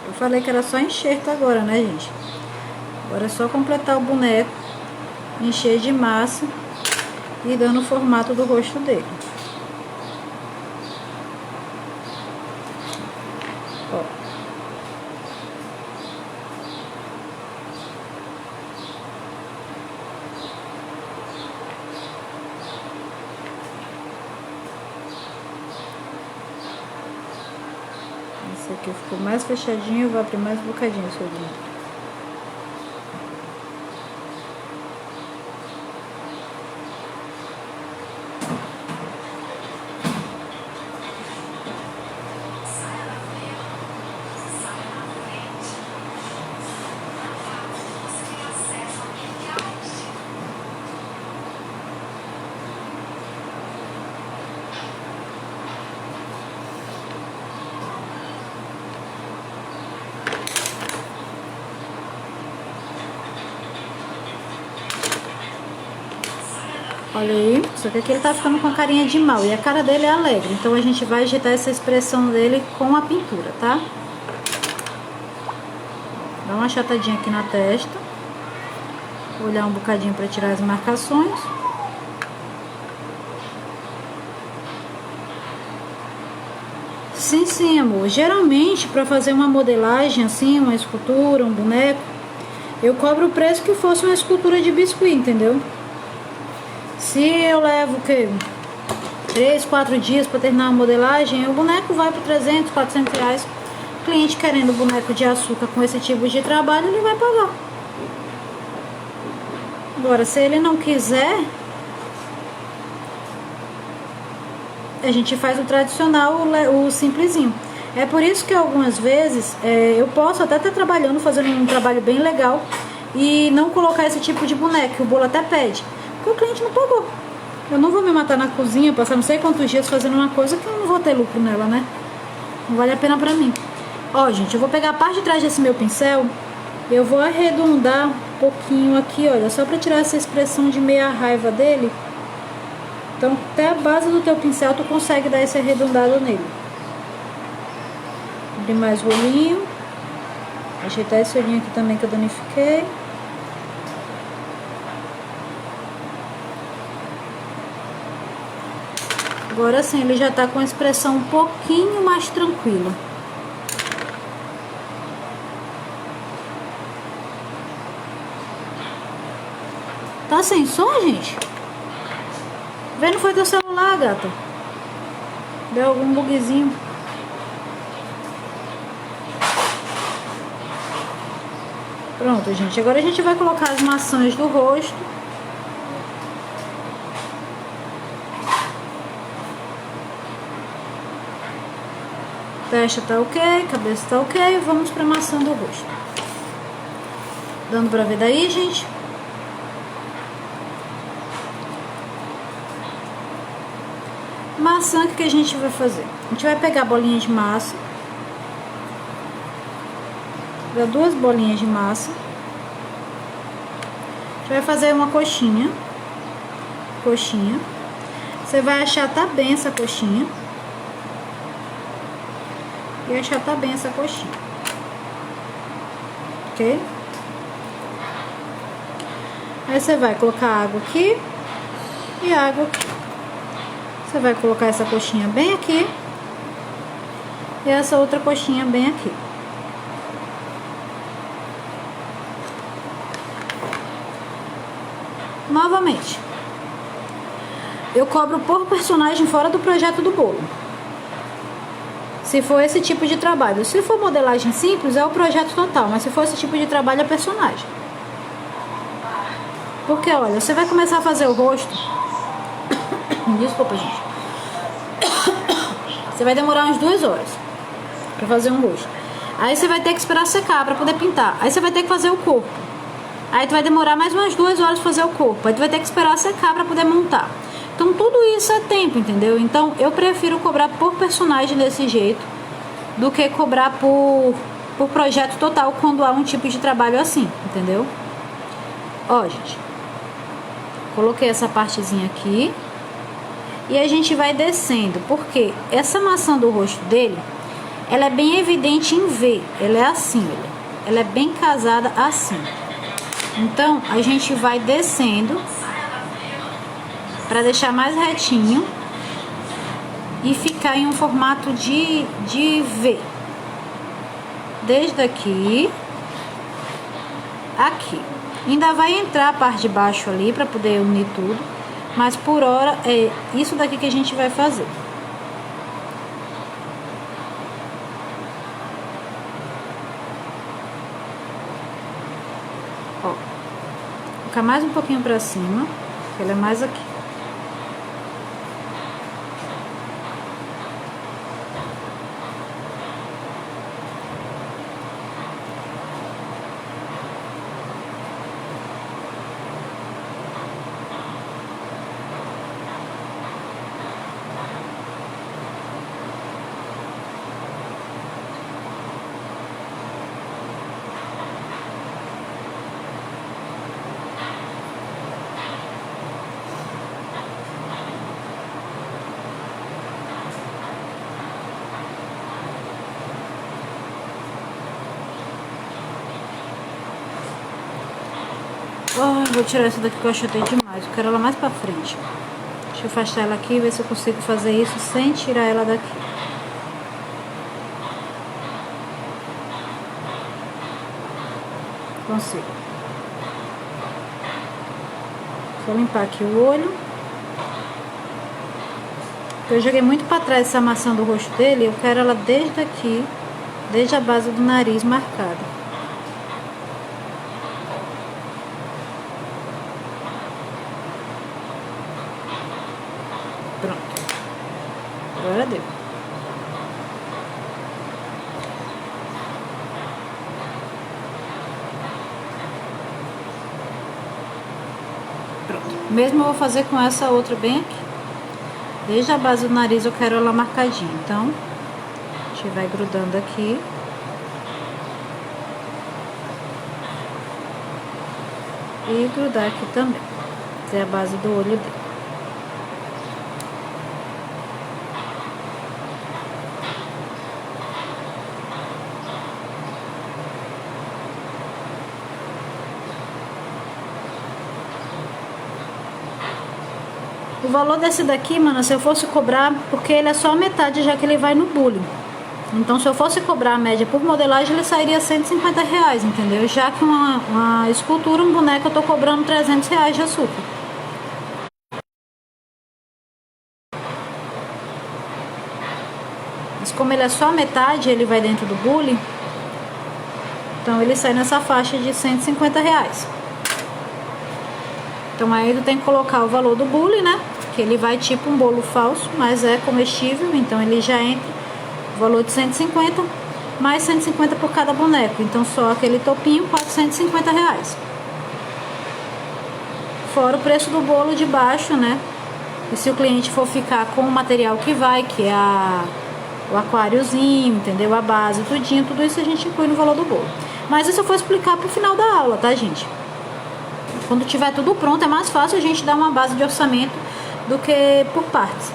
Eu falei que era só enxerto agora, né, gente? Agora é só completar o boneco, encher de massa e dando o formato do rosto dele. Ó. Esse aqui ficou mais fechadinho, eu vou abrir mais um bocadinho, seu lindo. Olha aí, só que aqui ele tá ficando com carinha de mal e a cara dele é alegre. Então a gente vai agitar essa expressão dele com a pintura, tá? Dá uma achatadinha aqui na testa. Olhar um bocadinho para tirar as marcações. Sim, amor. Geralmente, para fazer uma modelagem assim, uma escultura, um boneco, eu cobro o preço que fosse uma escultura de biscuit, entendeu? Se eu levo o quê? 3, 4 dias para terminar a modelagem, o boneco vai por 300, 400 reais. O cliente querendo boneco de açúcar com esse tipo de trabalho, ele vai pagar. Agora, se ele não quiser, a gente faz o tradicional, o simplesinho. É por isso que algumas vezes eu posso até estar trabalhando, fazendo um trabalho bem legal e não colocar esse tipo de boneco, o bolo até pede, porque o cliente não pagou. Eu não vou me matar na cozinha, passar não sei quantos dias fazendo uma coisa que eu não vou ter lucro nela, né? Não vale a pena pra mim. Ó, gente, eu vou pegar a parte de trás desse meu pincel, eu vou arredondar um pouquinho aqui, olha, só pra tirar essa expressão de meia raiva dele. Então, até a base do teu pincel tu consegue dar esse arredondado nele. Abrir mais o olhinho. Ajeitar esse olhinho aqui também que eu danifiquei. Agora sim, ele já tá com a expressão um pouquinho mais tranquila. Tá sem som, gente? Vê, não foi teu celular, gata? Deu algum bugzinho. Pronto, gente. Agora a gente vai colocar as maçãs do rosto. Testa tá ok, cabeça tá ok. Vamos pra maçã do rosto. Dando pra ver daí, gente? Maçã, o que a gente vai fazer? A gente vai pegar a bolinha de massa. Dá 2 bolinhas de massa. A gente vai fazer uma coxinha. Coxinha. Você vai achatar bem essa coxinha. E achatar bem essa coxinha. Ok? Aí você vai colocar água aqui. E água aqui. Você vai colocar essa coxinha bem aqui. E essa outra coxinha bem aqui. Novamente, eu cobro por personagem fora do projeto do bolo. Se for esse tipo de trabalho. Se for modelagem simples, é o projeto total. Mas se for esse tipo de trabalho, é personagem. Porque, olha, você vai começar a fazer o rosto. Desculpa, gente. Você vai demorar umas 2 horas pra fazer um rosto. Aí você vai ter que esperar secar pra poder pintar. Aí você vai ter que fazer o corpo. Aí tu vai demorar mais umas 2 horas pra fazer o corpo. Aí tu vai ter que esperar secar pra poder montar. Então tudo isso é tempo, entendeu? Então eu prefiro cobrar por personagem desse jeito do que cobrar por projeto total quando há um tipo de trabalho assim, entendeu? Ó, gente. Coloquei essa partezinha aqui. E a gente vai descendo. Porque essa maçã do rosto dele, ela é bem evidente em V. Ela é assim, olha. Ela é bem casada assim. Então, a gente vai descendo para deixar mais retinho e ficar em um formato de V. Desde aqui, aqui. Ainda vai entrar a parte de baixo ali para poder unir tudo, mas por hora é isso daqui que a gente vai fazer. Ó, ficar mais um pouquinho para cima, que ela é mais aqui. Vou tirar essa daqui que eu achatei demais. Eu quero ela mais pra frente. Deixa eu afastar ela aqui e ver se eu consigo fazer isso sem tirar ela daqui. Consigo. Vou limpar aqui o olho. Eu joguei muito pra trás essa maçã do rosto dele. Eu quero ela desde aqui, desde a base do nariz marcada. Pronto. Agora deu. Pronto. Mesmo eu vou fazer com essa outra bem aqui. Desde a base do nariz eu quero ela marcadinha. Então, a gente vai grudando aqui. E grudar aqui também. Fazer a base do olho dele. O valor desse daqui, mano, se eu fosse cobrar, porque ele é só a metade, já que ele vai no bullying. Então, se eu fosse cobrar a média por modelagem, ele sairia R$150, entendeu? Já que uma escultura, um boneco, eu tô cobrando R$300 de açúcar. Mas como ele é só a metade, ele vai dentro do bullying, então ele sai nessa faixa de R$150. Então aí tu tem que colocar o valor do bullying, né? Que ele vai tipo um bolo falso, mas é comestível, então ele já entra o valor de 150, mais 150 por cada boneco. Então só aquele topinho, R$450. Fora o preço do bolo de baixo, né? E se o cliente for ficar com o material que vai, que é o aquáriozinho, entendeu? A base, tudinho, tudo isso a gente inclui no valor do bolo. Mas isso eu vou explicar pro final da aula, tá, gente? Quando tiver tudo pronto, é mais fácil a gente dar uma base de orçamento do que por partes.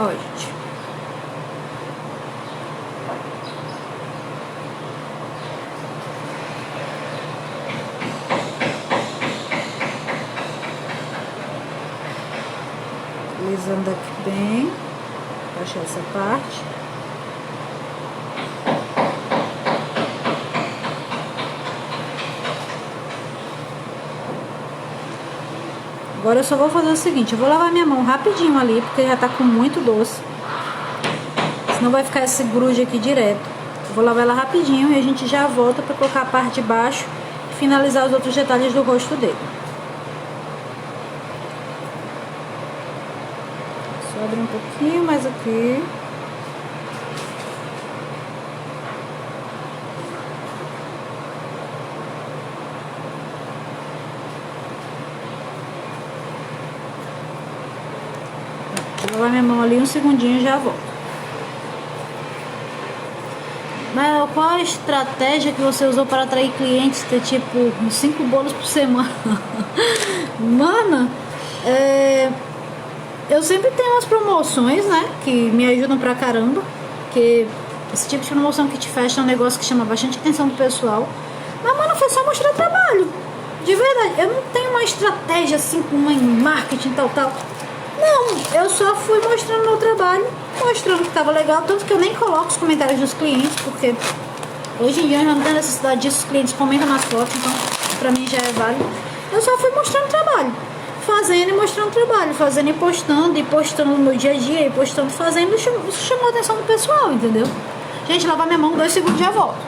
Ó, gente. Alisando aqui bem, achar essa parte. Agora eu só vou fazer o seguinte, eu vou lavar minha mão rapidinho ali, porque já tá com muito doce. Senão vai ficar esse grude aqui direto. Eu vou lavar ela rapidinho e a gente já volta pra colocar a parte de baixo e finalizar os outros detalhes do rosto dele. Só abrir um pouquinho mais aqui. Vou lavar minha mão ali um segundinho e já volto. Mas qual a estratégia que você usou para atrair clientes? Ter tipo 5 bolos por semana? Mano, eu sempre tenho umas promoções, né? Que me ajudam pra caramba. Que esse tipo de promoção que te fecha é um negócio que chama bastante atenção do pessoal. Mas, mano, foi só mostrar trabalho. De verdade, eu não tenho uma estratégia assim com uma marketing tal. Não, eu só fui mostrando meu trabalho, mostrando que tava legal, tanto que eu nem coloco os comentários dos clientes, porque hoje em dia eu já não tenho necessidade disso, os clientes comentam nas fotos, então pra mim já é válido. Eu só fui mostrando trabalho, fazendo e mostrando trabalho, fazendo e postando no meu dia a dia, e postando, fazendo, isso chamou a atenção do pessoal, entendeu? Gente, lavar minha mão 2 segundos e já volto.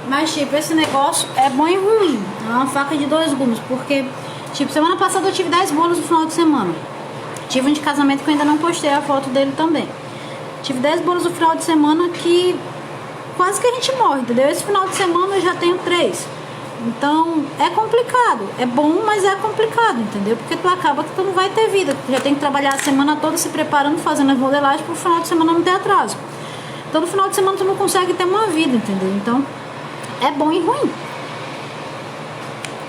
Mas, tipo, esse negócio é bom e ruim. É uma faca de 2 gumes. Porque, tipo, semana passada eu tive 10 bolos no final de semana. Tive um de casamento que eu ainda não postei a foto dele também. Tive 10 bolos no final de semana que quase que a gente morre, entendeu? Esse final de semana eu já tenho 3. Então é complicado, é bom, mas é complicado, entendeu? Porque tu acaba que tu não vai ter vida, tu já tem que trabalhar a semana toda se preparando, fazendo as modelagens pro final de semana não ter atraso. Então no final de semana tu não consegue ter uma vida, entendeu? Então é bom e ruim.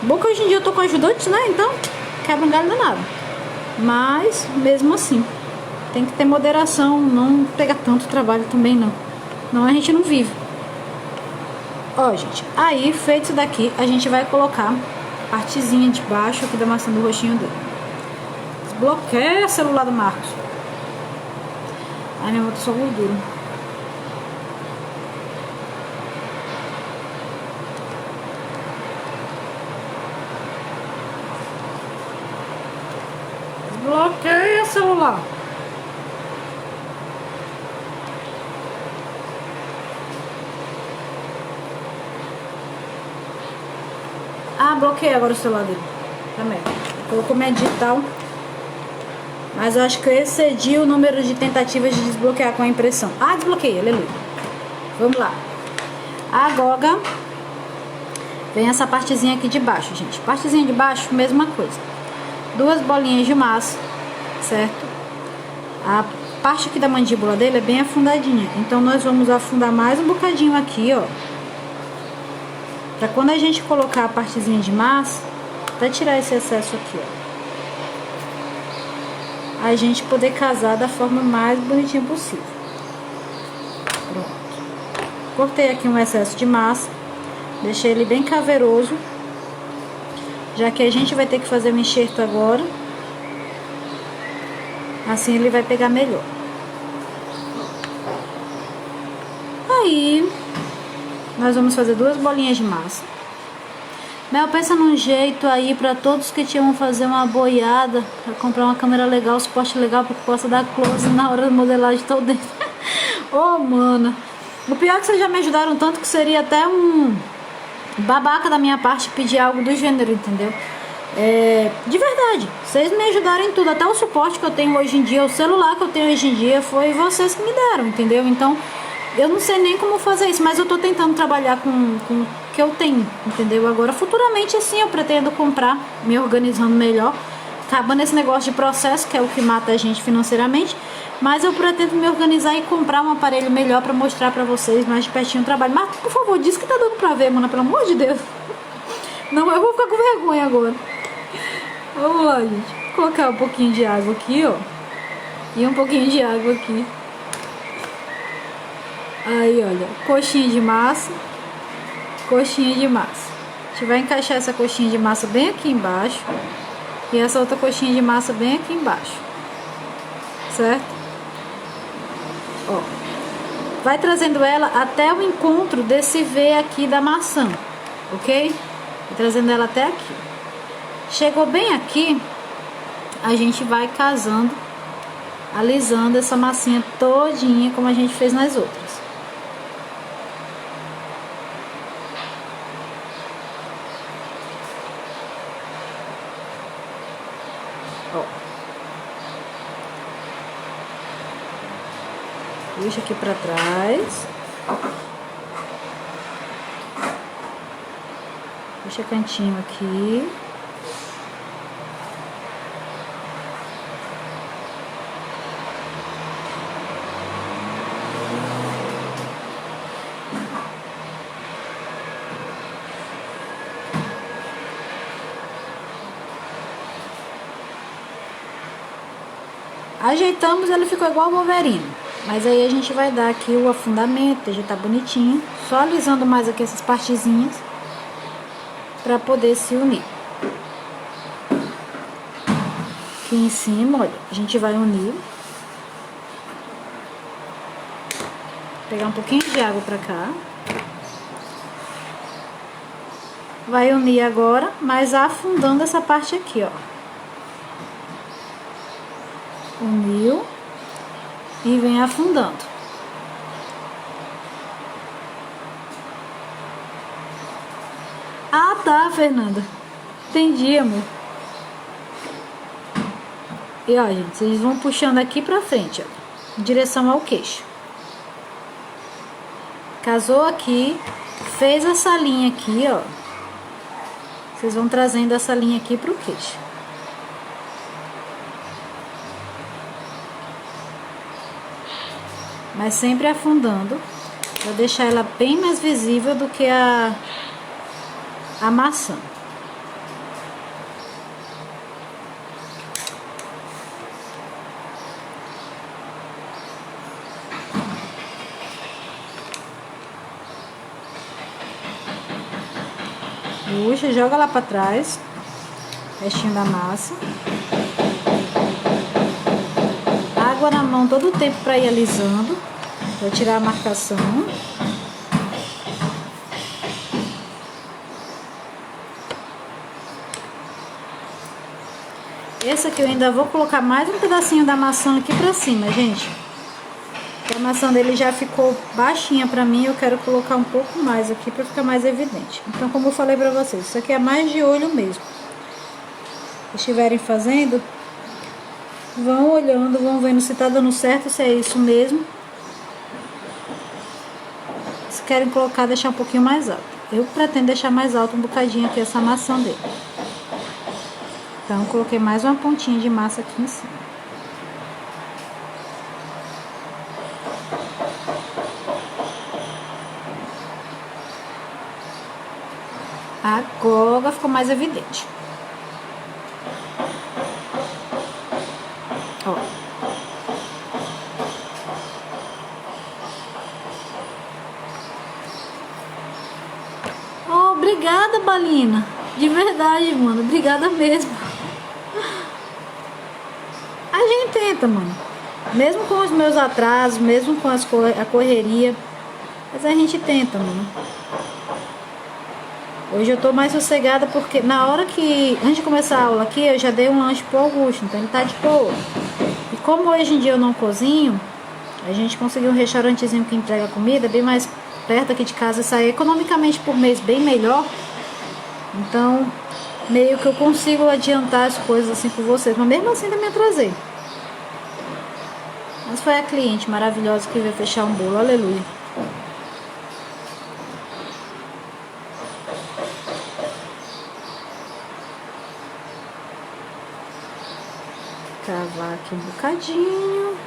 Bom que hoje em dia eu tô com ajudantes, né? Então quebra um galho danado. Mas mesmo assim tem que ter moderação, não pegar tanto trabalho também não. Não, a gente não vive. Ó, gente, aí feito isso daqui, a gente vai colocar a partezinha de baixo aqui da maçã do rostinho dele. Desbloqueia o celular do Marcos. Ai, minha outra só gordura. Desbloqueia o celular. Ah, bloqueei agora o celular dele. Também. Colocou minha digital. Mas eu acho que eu excedi o número de tentativas de desbloquear com a impressão. Ah, desbloqueei, aleluia. Vamos lá. Agora vem essa partezinha aqui de baixo, gente. Partezinha de baixo, mesma coisa. 2 bolinhas de massa, certo? A parte aqui da mandíbula dele é bem afundadinha. Então nós vamos afundar mais um bocadinho aqui, ó. Pra quando a gente colocar a partezinha de massa, até tirar esse excesso aqui, ó, a gente poder casar da forma mais bonitinha possível. Pronto. Cortei aqui um excesso de massa, deixei ele bem caveroso, já que a gente vai ter que fazer o enxerto agora. Assim ele vai pegar melhor. Aí nós vamos fazer 2 bolinhas de massa. Mel, pensa num jeito aí pra todos que tinham fazer uma boiada, pra comprar uma câmera legal, suporte legal, pra que possa dar close na hora da modelagem todo dentro. Ô, mana, o pior é que vocês já me ajudaram tanto que seria até um babaca da minha parte pedir algo do gênero, entendeu? De verdade, vocês me ajudaram em tudo, até o suporte que eu tenho hoje em dia, o celular que eu tenho hoje em dia, foi vocês que me deram, entendeu? Então eu não sei nem como fazer isso, mas eu tô tentando trabalhar com o que eu tenho, entendeu? Agora, futuramente, assim, eu pretendo comprar, me organizando melhor, acabando esse negócio de processo, que é o que mata a gente financeiramente, mas eu pretendo me organizar e comprar um aparelho melhor pra mostrar pra vocês mais de pertinho o trabalho. Mas, por favor, diz que tá dando pra ver, mana, pelo amor de Deus. Não, eu vou ficar com vergonha agora. Vamos lá, gente. Vou colocar um pouquinho de água aqui, ó. E um pouquinho de água aqui. Aí, olha, coxinha de massa, coxinha de massa. A gente vai encaixar essa coxinha de massa bem aqui embaixo e essa outra coxinha de massa bem aqui embaixo, certo? Ó, vai trazendo ela até o encontro desse V aqui da maçã, ok? Vai trazendo ela até aqui. Chegou bem aqui, a gente vai casando, alisando essa massinha todinha como a gente fez nas outras. Puxa aqui pra trás. Puxa cantinho aqui. Ajeitamos, ele ficou igual o Wolverine. Mas aí a gente vai dar aqui o afundamento, já tá bonitinho. Só alisando mais aqui essas partezinhas pra poder se unir. Aqui em cima, olha, a gente vai unir. Pegar um pouquinho de água pra cá. Vai unir agora, mas afundando essa parte aqui, ó. Uniu. E vem afundando. Ah, tá, Fernanda. Entendi, amor. E ó, gente, vocês vão puxando aqui pra frente, ó, em direção ao queixo. Casou aqui, fez essa linha aqui, ó. Vocês vão trazendo essa linha aqui pro queixo. Mas sempre afundando, para deixar ela bem mais visível do que a maçã. Puxa, joga lá para trás, restinho da massa. Água na mão todo o tempo para ir alisando, para tirar a marcação. Esse aqui eu ainda vou colocar mais um pedacinho da maçã aqui pra cima, gente. A maçã dele já ficou baixinha pra mim, eu quero colocar um pouco mais aqui pra ficar mais evidente. Então, como eu falei pra vocês, isso aqui é mais de olho mesmo. Se estiverem fazendo, vão olhando, vão vendo se tá dando certo, se é isso mesmo. Se querem colocar, deixar um pouquinho mais alto. Eu pretendo deixar mais alto um bocadinho aqui essa maçã dele. Então, coloquei mais uma pontinha de massa aqui em cima. Agora ficou mais evidente. Ó. Oh, obrigada, Balina. De verdade, mano. Obrigada mesmo. A gente tenta, mano. Mesmo com os meus atrasos, mesmo com a correria. Mas a gente tenta, mano. Hoje eu tô mais sossegada porque na hora que... Antes de começar a aula aqui, eu já dei um lanche pro Augusto. Então ele tá de boa. E como hoje em dia eu não cozinho, a gente conseguiu um restaurantezinho que entrega comida bem mais perto aqui de casa. E sai economicamente por mês bem melhor. Então, meio que eu consigo adiantar as coisas assim com vocês. Mas mesmo assim ainda me atrasei. Mas foi a cliente maravilhosa que veio fechar um bolo. Aleluia. Cavar aqui um bocadinho.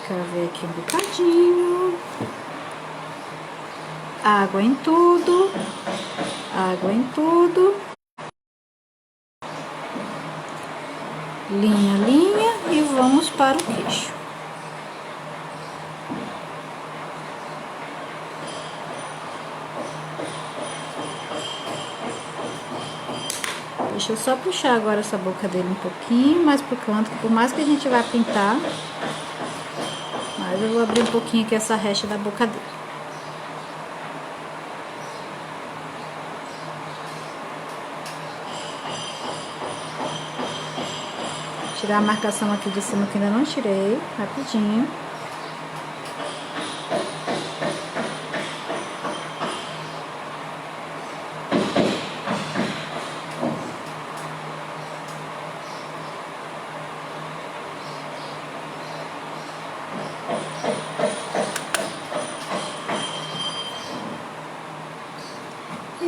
Cavei aqui um bocadinho. Água em tudo. Água em tudo. Linha, linha. E vamos para o queixo. Deixa eu só puxar agora essa boca dele um pouquinho mais pro canto, que por mais que a gente vá pintar, mas eu vou abrir um pouquinho aqui essa recha da boca dele. Tirar a marcação aqui de cima que ainda não tirei, rapidinho.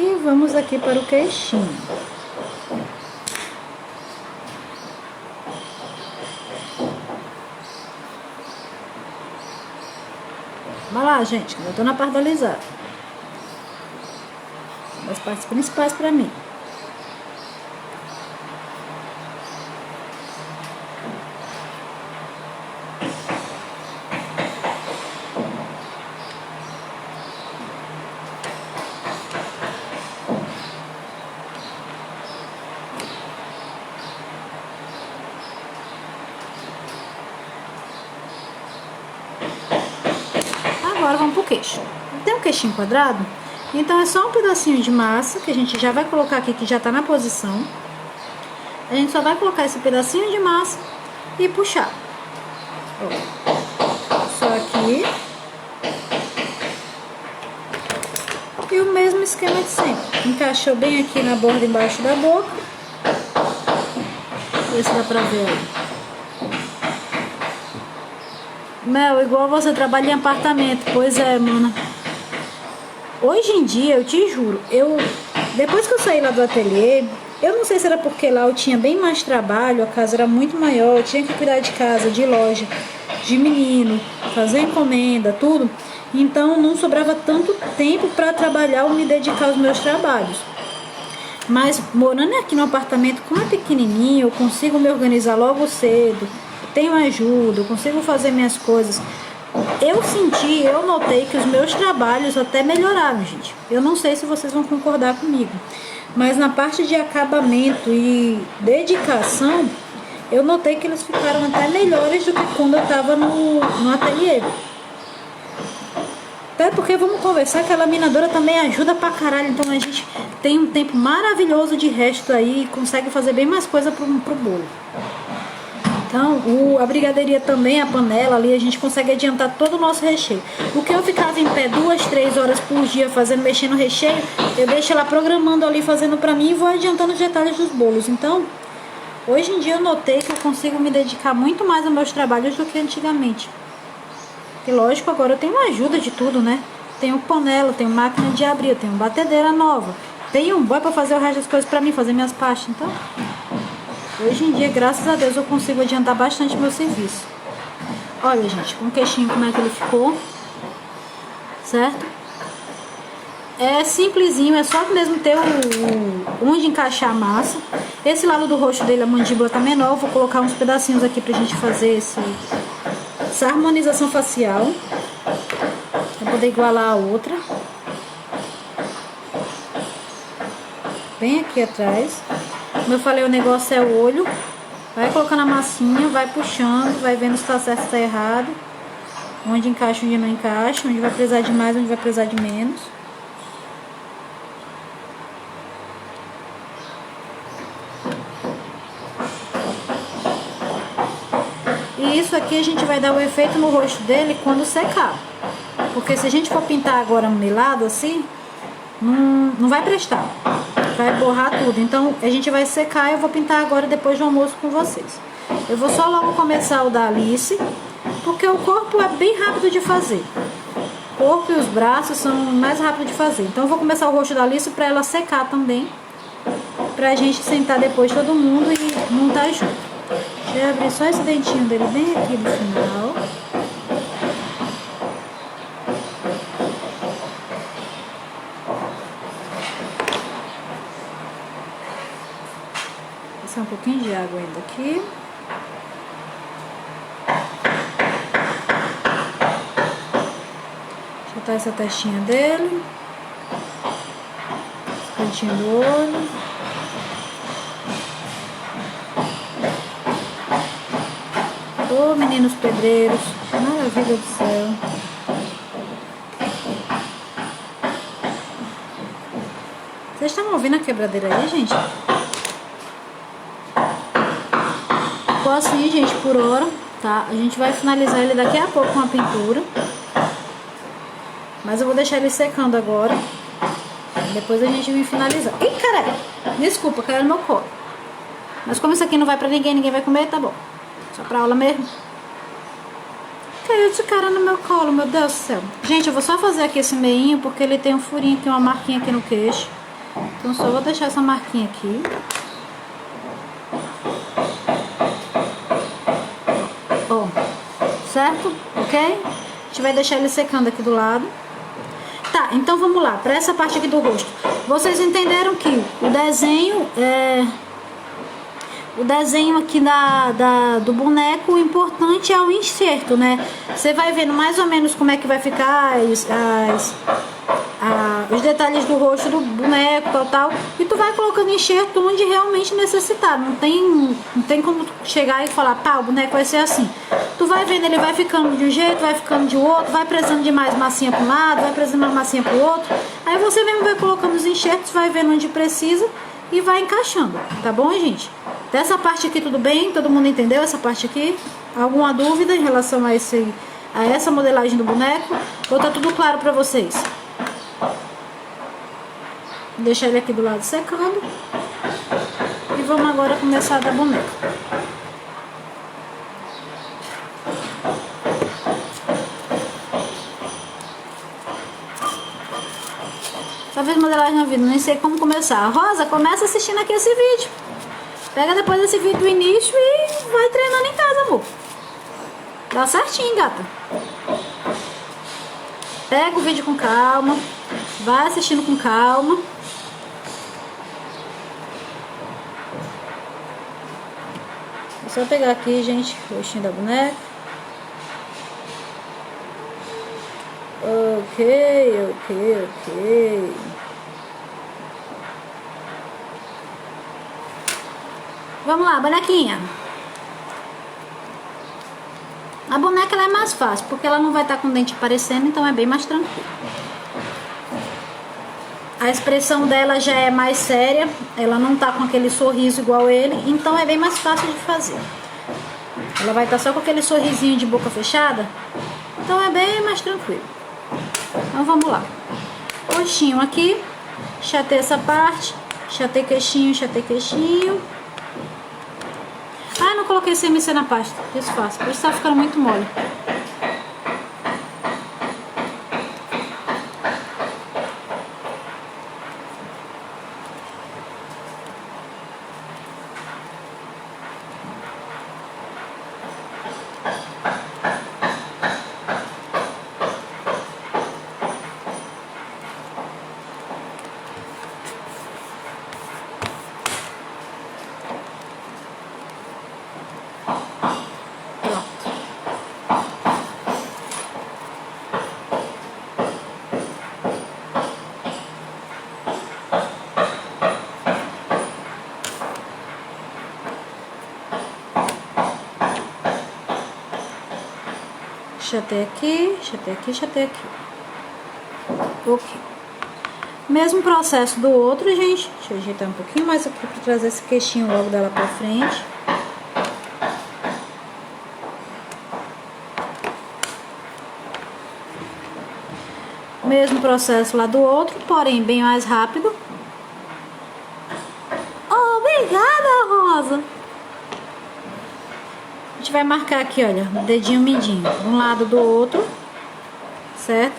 E vamos aqui para o queixinho. Vamos lá, gente, eu tô na parte da alisada. As partes principais para mim. Agora vamos pro queixo. Tem um queixinho quadrado, então é só um pedacinho de massa que a gente já vai colocar aqui, que já tá na posição. A gente só vai colocar esse pedacinho de massa e puxar. Ó, só aqui. E o mesmo esquema de sempre. Encaixou bem aqui na borda embaixo da boca. Ver se dá pra ver aí. Mel, igual você trabalha em apartamento. Pois é, mana. Hoje em dia, eu te juro, depois que eu saí lá do ateliê, eu não sei se era porque lá eu tinha bem mais trabalho, a casa era muito maior, eu tinha que cuidar de casa, de loja, de menino, fazer encomenda, tudo. Então não sobrava tanto tempo para trabalhar ou me dedicar aos meus trabalhos. Mas morando aqui no apartamento, como é pequenininho, eu consigo me organizar logo cedo, tenho ajuda, eu consigo fazer minhas coisas. Eu notei que os meus trabalhos até melhoraram, gente. Eu não sei se vocês vão concordar comigo, mas na parte de acabamento e dedicação, eu notei que eles ficaram até melhores do que quando eu estava no ateliê. Até porque, vamos conversar, que a laminadora também ajuda pra caralho. Então a gente tem um tempo maravilhoso de resto aí e consegue fazer bem mais coisa pro bolo. Então, a brigadeiria também, a panela ali, a gente consegue adiantar todo o nosso recheio. O que eu ficava em pé 2, 3 horas por dia mexendo no recheio, eu deixo ela programando ali, fazendo pra mim e vou adiantando os detalhes dos bolos. Então, hoje em dia eu notei que eu consigo me dedicar muito mais aos meus trabalhos do que antigamente. E lógico, agora eu tenho ajuda de tudo, né? Tenho panela, tenho máquina de abrir, tenho batedeira nova, tenho um boy pra fazer o resto das coisas pra mim, fazer minhas pastas. Então, hoje em dia, graças a Deus, eu consigo adiantar bastante meu serviço. Olha, gente, com o queixinho como é que ele ficou. Certo? É simplesinho, é só mesmo ter onde encaixar a massa. Esse lado do rosto dele, a mandíbula tá menor. Eu vou colocar uns pedacinhos aqui pra gente fazer essa harmonização facial. Pra poder igualar a outra. Bem aqui atrás. Como eu falei, o negócio é o olho. Vai colocando a massinha, vai puxando, vai vendo se tá certo ou se tá errado. Onde encaixa, onde não encaixa. Onde vai precisar de mais, onde vai precisar de menos. E isso aqui a gente vai dar o efeito no rosto dele quando secar. Porque se a gente for pintar agora melado assim, não vai prestar. Vai borrar tudo. Então a gente vai secar e eu vou pintar agora depois do almoço com vocês. Eu vou só logo começar o da Alice, porque o corpo é bem rápido de fazer. O corpo e os braços são mais rápidos de fazer. Então eu vou começar o rosto da Alice para ela secar também. Pra gente sentar depois todo mundo e montar junto. Deixa eu abrir só esse dentinho dele bem aqui no final. Um pouquinho de água ainda aqui. Soltar essa testinha dele. Esse cantinho do olho. Ô, meninos pedreiros, maravilha do céu. Vocês estão ouvindo a quebradeira aí, gente? Assim, gente, por hora, tá? A gente vai finalizar ele daqui a pouco com a pintura. Mas eu vou deixar ele secando agora. Depois a gente vem finalizar. Ih, caralho! Desculpa, caiu no meu colo. Mas como isso aqui não vai pra ninguém, ninguém vai comer, tá bom. Só pra aula mesmo. Caiu de cara no meu colo, meu Deus do céu. Gente, eu vou só fazer aqui esse meinho, porque ele tem um furinho aqui, uma marquinha aqui no queixo. Então só vou deixar essa marquinha aqui. Certo? Ok? A gente vai deixar ele secando aqui do lado. Tá, então vamos lá. Para essa parte aqui do rosto. Vocês entenderam que o desenho aqui do boneco, o importante é o enxerto, né? Você vai vendo mais ou menos como é que vai ficar os detalhes do rosto do boneco, tal. E tu vai colocando enxerto onde realmente necessitar. Não tem como chegar e falar, pá, o boneco vai ser assim. Tu vai vendo, ele vai ficando de um jeito, vai ficando de outro, vai precisando de mais massinha para um lado, vai precisando de mais massinha para o outro. Aí você mesmo vai colocando os enxertos, vai vendo onde precisa e vai encaixando, tá bom, gente? Dessa parte aqui tudo bem? Todo mundo entendeu essa parte aqui? Alguma dúvida em relação a essa modelagem do boneco? Ou tá tudo claro para vocês? Vou deixar ele aqui do lado secando. E vamos agora começar a dar boneco. Talvez modelagem na vida, nem sei como começar. Rosa, começa assistindo aqui esse vídeo. Pega depois esse vídeo do início e vai treinando em casa, amor. Dá certinho, gata. Pega o vídeo com calma. Vai assistindo com calma. É só pegar aqui, gente, o rostinho da boneca. Ok. Vamos lá, bonequinha. A boneca ela é mais fácil, porque ela não vai estar com o dente aparecendo, então é bem mais tranquilo. A expressão dela já é mais séria, ela não tá com aquele sorriso igual ele, então é bem mais fácil de fazer. Ela vai estar só com aquele sorrisinho de boca fechada, então é bem mais tranquilo. Então vamos lá. Rostinho aqui, chatei essa parte, chatei queixinho. Ah, não coloquei CMC na pasta, desfaço, por isso tá ficando muito mole. Chatei aqui. Ok. Mesmo processo do outro, gente. Deixa eu ajeitar um pouquinho mais aqui para trazer esse queixinho logo dela pra frente. Mesmo processo lá do outro, porém bem mais rápido. Obrigada, Rosa! A gente vai marcar aqui, olha, o dedinho mindinho, de um lado do outro, certo?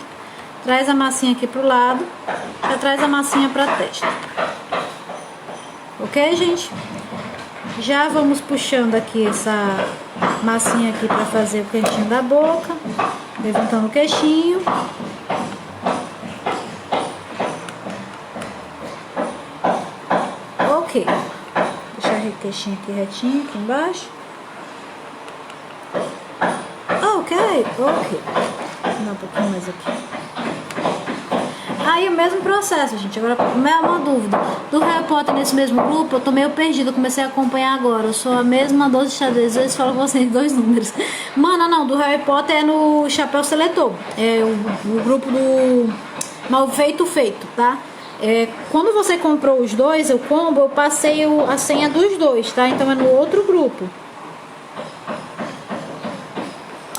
Traz a massinha aqui pro lado, já traz a massinha pra testa. Ok, gente? Já vamos puxando aqui essa massinha aqui pra fazer o cantinho da boca, levantando o queixinho. Ok. Deixar o queixinho aqui retinho, aqui embaixo. Ok. Dá um pouquinho mais aqui. Aí o mesmo processo, gente. Agora, uma dúvida. Do Harry Potter nesse mesmo grupo, eu tô meio perdida. Eu comecei a acompanhar agora. Eu sou a mesma doce de xadrez. Eles falam com vocês 2 números. Mano, não. Do Harry Potter é no Chapéu Seletor. É o grupo do Mal Feito, tá? Quando você comprou os dois, o combo, eu passei a senha dos dois, tá? Então é no outro grupo.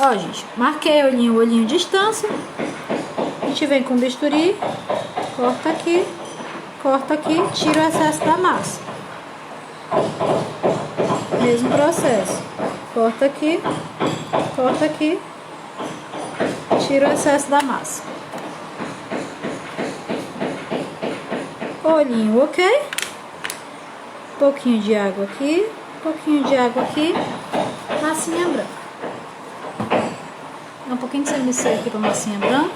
Ó, gente, marquei olhinho distância. A gente vem com o bisturi, corta aqui, tira o excesso da massa. Mesmo processo. Corta aqui, tira o excesso da massa. Olhinho, ok? Pouquinho de água aqui, massinha branca. Um pouquinho de CMC aqui para massinha branca.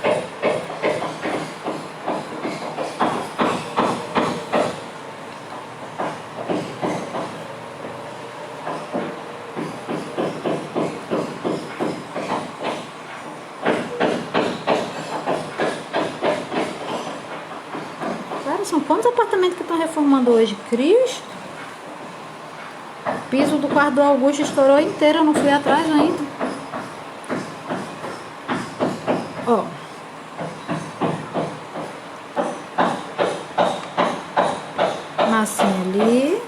Cara, são quantos apartamentos que estão reformando hoje? Cristo? O piso do quarto do Augusto estourou inteiro, eu não fui atrás ainda. Ó, massinha ali,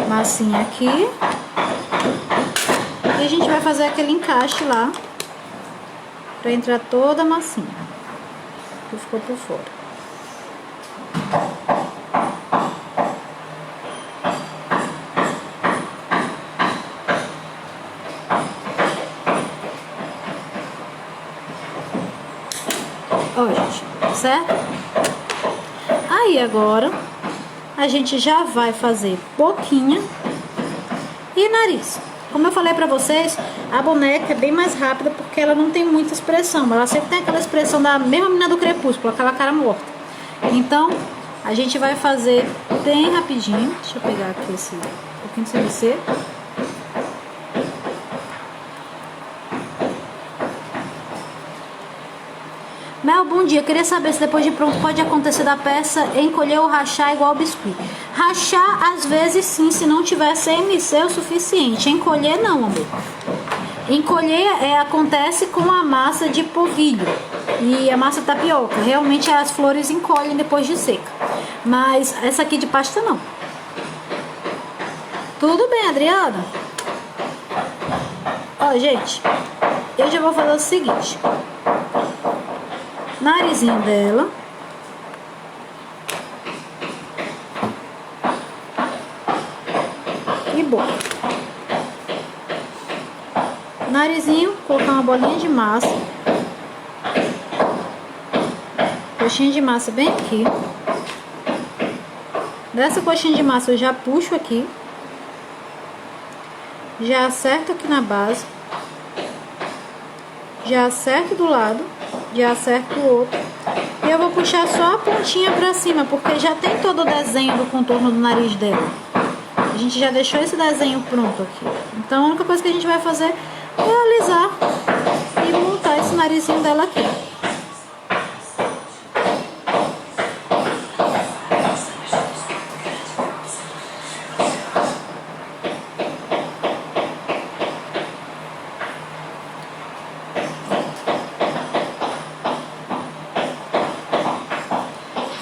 massinha aqui, e a gente vai fazer aquele encaixe lá pra entrar toda a massinha que ficou por fora. Ó, gente, certo? Aí agora a gente já vai fazer boquinha e nariz. Como eu falei pra vocês, a boneca é bem mais rápida porque ela não tem muita expressão. Ela sempre tem aquela expressão da mesma menina do Crepúsculo, aquela cara morta. Então, a gente vai fazer bem rapidinho. Deixa eu pegar aqui esse pouquinho de CVC. Mel, bom dia. Queria saber se depois de pronto pode acontecer da peça encolher ou rachar igual ao biscuit. Rachar, às vezes sim, se não tiver CMC o suficiente. Encolher, não, amor. Encolher acontece com a massa de polvilho e a massa tapioca. Realmente as flores encolhem depois de seca. Mas essa aqui de pasta, não. Tudo bem, Adriana? Ó, gente, eu já vou fazer o seguinte. Narizinho dela. E boca. Narizinho, colocar uma bolinha de massa. Coxinha de massa bem aqui. Dessa coxinha de massa eu já puxo aqui. Já acerto aqui na base. Já acerto do lado. Já acerto o outro. E eu vou puxar só a pontinha pra cima, porque já tem todo o desenho do contorno do nariz dela. A gente já deixou esse desenho pronto aqui. Então a única coisa que a gente vai fazer é alisar e montar esse narizinho dela aqui.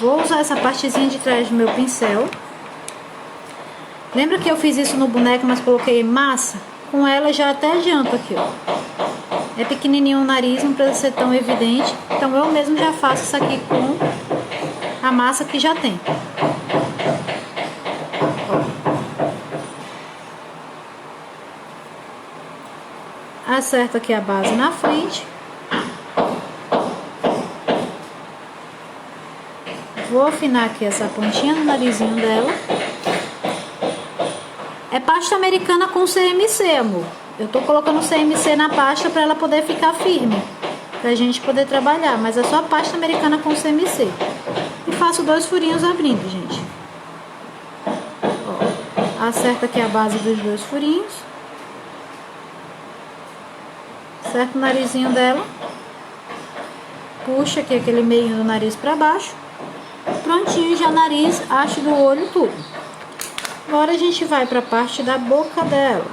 Vou usar essa partezinha de trás do meu pincel. Lembra que eu fiz isso no boneco, mas coloquei massa? Com ela já até adianto aqui, ó. É pequenininho o nariz, não precisa ser tão evidente. Então eu mesmo já faço isso aqui com a massa que já tem. Ó. Acerto aqui a base na frente. Vou afinar aqui essa pontinha no narizinho dela. É pasta americana com CMC, amor. Eu tô colocando CMC na pasta pra ela poder ficar firme, pra gente poder trabalhar. Mas é só pasta americana com CMC. E faço 2 furinhos abrindo, gente. Ó, acerto aqui a base dos 2 furinhos. Acerto o narizinho dela. Puxa aqui aquele meio do nariz pra baixo. Prontinho, já nariz, haste do olho, tudo. Agora a gente vai para a parte da boca dela.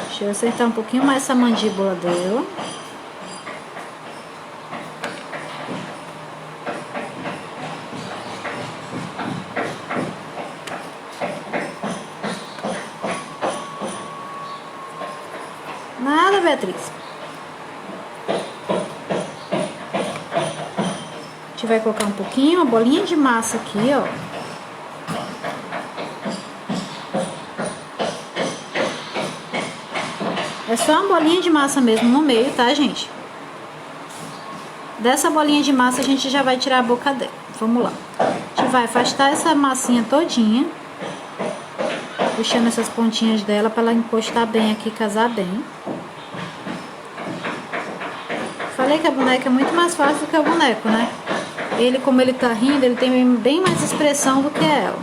Deixa eu acertar um pouquinho mais essa mandíbula dela. Nada, Beatriz. A gente vai colocar um pouquinho, uma bolinha de massa aqui, ó. É só uma bolinha de massa mesmo no meio, tá, gente? Dessa bolinha de massa a gente já vai tirar a boca dela. Vamos lá. A gente vai afastar essa massinha todinha. Puxando essas pontinhas dela pra ela encostar bem aqui, casar bem. Falei que a boneca é muito mais fácil do que o boneco, né? Ele, como ele tá rindo, ele tem bem mais expressão do que ela.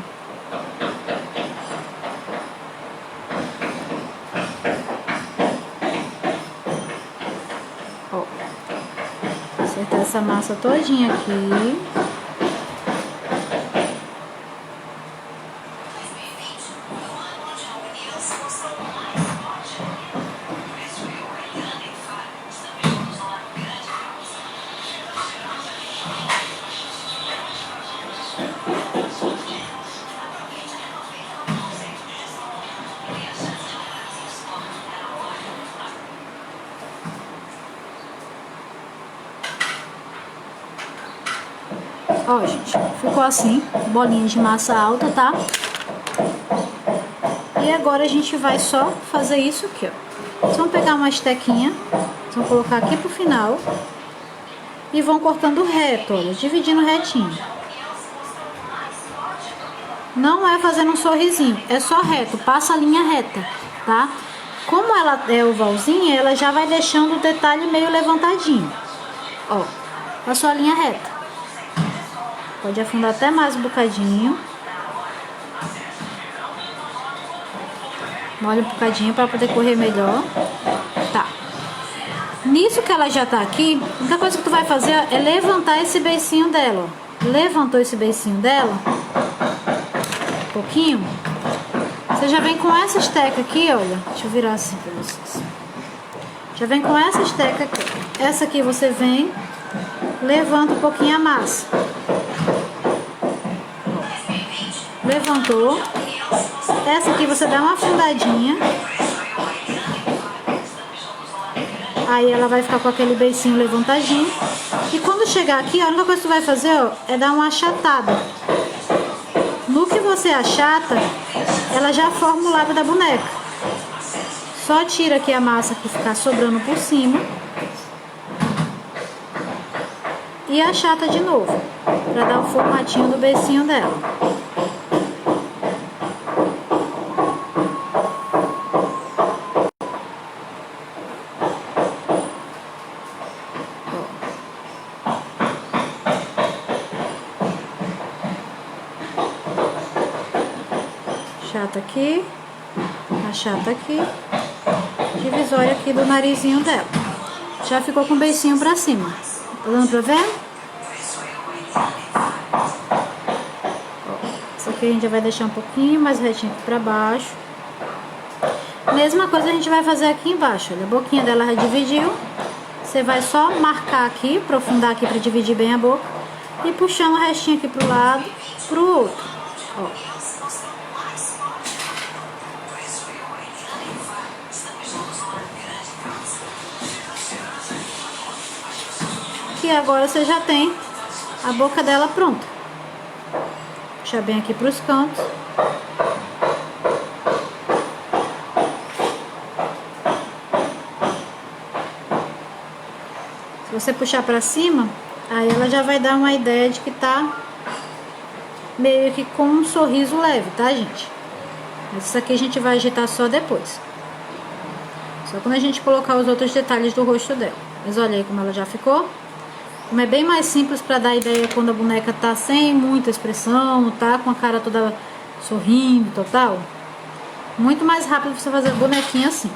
Ó. Acertar essa massa todinha aqui. Ó, gente, ficou assim, bolinha de massa alta, tá? E agora a gente vai só fazer isso aqui, ó. Vocês vão pegar uma estequinha, vão colocar aqui pro final e vão cortando reto, olha, dividindo retinho. Não é fazendo um sorrisinho, é só reto, passa a linha reta, tá? Como ela é ovalzinha, ela já vai deixando o detalhe meio levantadinho. Ó, passou a linha reta. Pode afundar até mais um bocadinho. Molha um bocadinho para poder correr melhor. Tá. Nisso que ela já tá aqui, a única coisa que tu vai fazer é levantar esse beicinho dela, ó. Levantou esse beicinho dela um pouquinho. Você já vem com essa esteca aqui, olha. Deixa eu virar assim pra vocês. Já vem com essa esteca aqui. Essa aqui você vem, levanta um pouquinho a massa. Levantou. Essa aqui você dá uma afundadinha. Aí ela vai ficar com aquele beicinho levantadinho. E quando chegar aqui, a única coisa que tu vai fazer, ó, é dar uma achatada. No que você achata, ela já forma o lábio da boneca. Só tira aqui a massa que ficar sobrando por cima. E achata de novo, para dar o formatinho do beicinho dela. Achata aqui, achata aqui, divisória aqui do narizinho dela. Já ficou com o beicinho pra cima. Tá dando pra ver? Isso aqui a gente vai deixar um pouquinho mais retinho aqui pra baixo. Mesma coisa a gente vai fazer aqui embaixo. Olha, a boquinha dela já dividiu. Você vai só marcar aqui, aprofundar aqui pra dividir bem a boca. E puxando o restinho aqui pro lado, pro outro. Ó. E agora você já tem a boca dela pronta. Puxa bem aqui para os cantos. Se você puxar para cima, aí ela já vai dar uma ideia de que tá meio que com um sorriso leve, tá, gente? Mas isso aqui a gente vai ajeitar só depois. Só quando a gente colocar os outros detalhes do rosto dela. Mas olha aí como ela já ficou. Como é bem mais simples para dar ideia quando a boneca tá sem muita expressão, tá com a cara toda sorrindo, total. Muito mais rápido você fazer a bonequinha assim.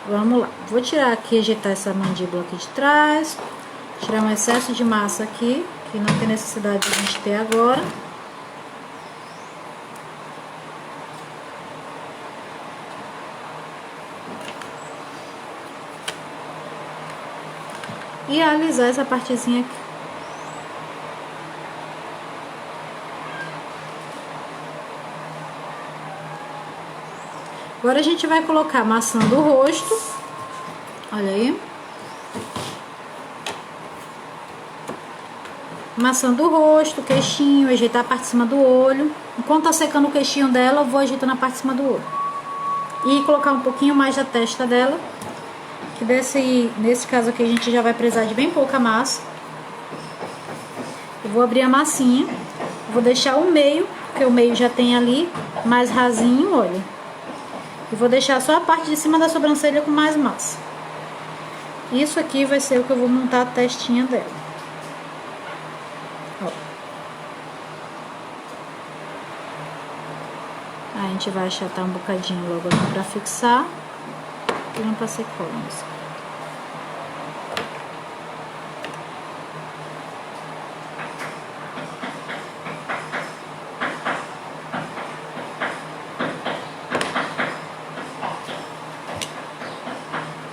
Vamos lá. Vou tirar aqui, ajeitar essa mandíbula aqui de trás. Tirar um excesso de massa aqui, que não tem necessidade de a gente ter agora. E alisar essa partezinha aqui. Agora a gente vai colocar a maçã do rosto. Olha aí. Maçã do rosto, queixinho, ajeitar a parte de cima do olho. Enquanto tá secando o queixinho dela, eu vou ajeitando a parte de cima do olho. E colocar um pouquinho mais da testa dela. Que nesse caso aqui a gente já vai precisar de bem pouca massa. Eu vou abrir a massinha. Vou deixar o meio, porque o meio já tem ali mais rasinho, olha. E vou deixar só a parte de cima da sobrancelha com mais massa. Isso aqui vai ser o que eu vou montar a testinha dela. Ó. Aí a gente vai achatar um bocadinho logo aqui pra fixar. E não passei cola nisso.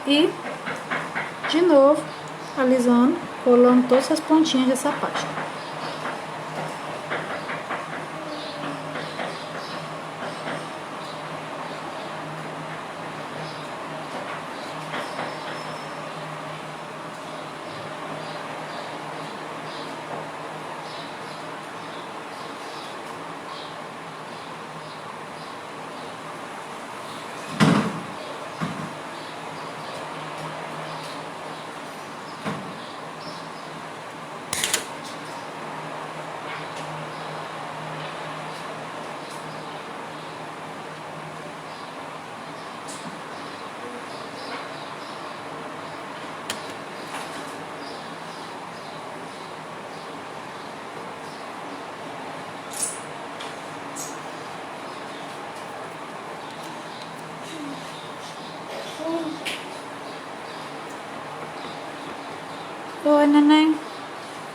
E, de novo, alisando, colando todas as pontinhas dessa parte.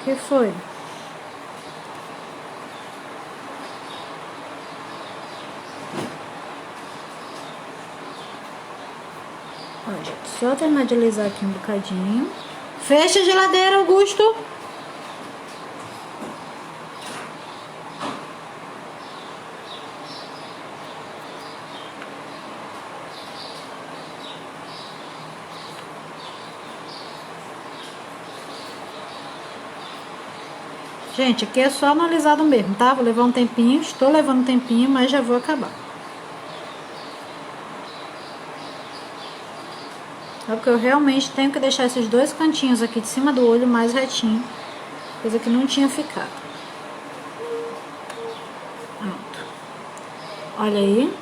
que foi? Ó, gente, só terminar de alisar aqui um bocadinho. Fecha a geladeira, Augusto. Gente, aqui é só analisado mesmo, tá? Vou levar um tempinho, estou levando um tempinho, mas já vou acabar. É porque eu realmente tenho que deixar esses dois cantinhos aqui de cima do olho mais retinho, coisa que não tinha ficado. Pronto. Olha aí.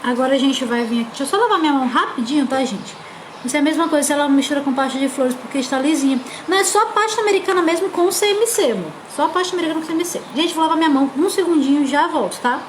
Agora a gente vai vir aqui. Deixa eu só lavar minha mão rapidinho, tá, gente? Isso é a mesma coisa se ela mistura com pasta de flores, porque está lisinha. Não é só pasta americana mesmo com CMC, amor. Só pasta americana com CMC. Gente, vou lavar minha mão um segundinho e já volto, tá?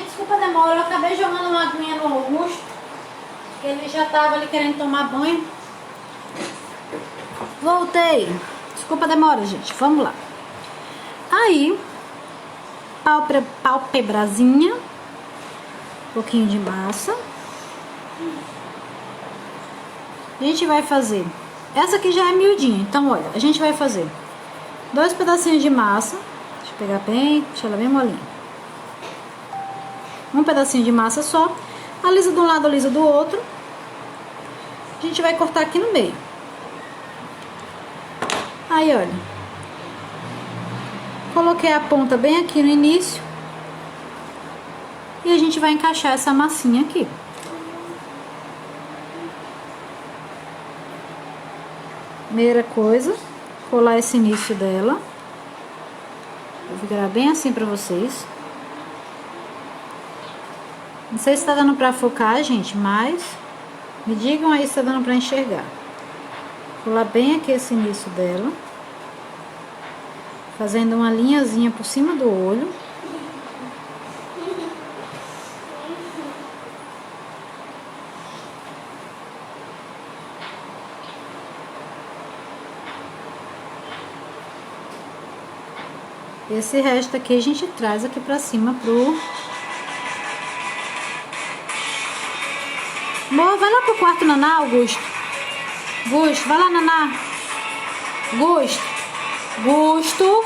Desculpa a demora, eu acabei jogando uma aguinha no Augusto, que ele já tava ali querendo tomar banho. Voltei. Desculpa a demora, gente. Vamos lá. Aí, pálpebrazinha, um pouquinho de massa. A gente vai fazer. Essa aqui já é miudinha, então olha, a gente vai fazer 2 pedacinhos de massa. Deixa eu pegar bem, deixa ela bem molinha. Um pedacinho de massa só, alisa de um lado, alisa do outro. A gente vai cortar aqui no meio. Aí, olha. Coloquei a ponta bem aqui no início. E a gente vai encaixar essa massinha aqui. Primeira coisa, colar esse início dela. Vou virar bem assim pra vocês. Não sei se tá dando pra focar, gente, mas me digam aí se tá dando pra enxergar. Colar bem aqui esse início dela. Fazendo uma linhazinha por cima do olho. Esse resto aqui a gente traz aqui pra cima pro... Amor, vai lá pro quarto, Naná, Augusto. Gusto, vai lá, Naná. Gusto.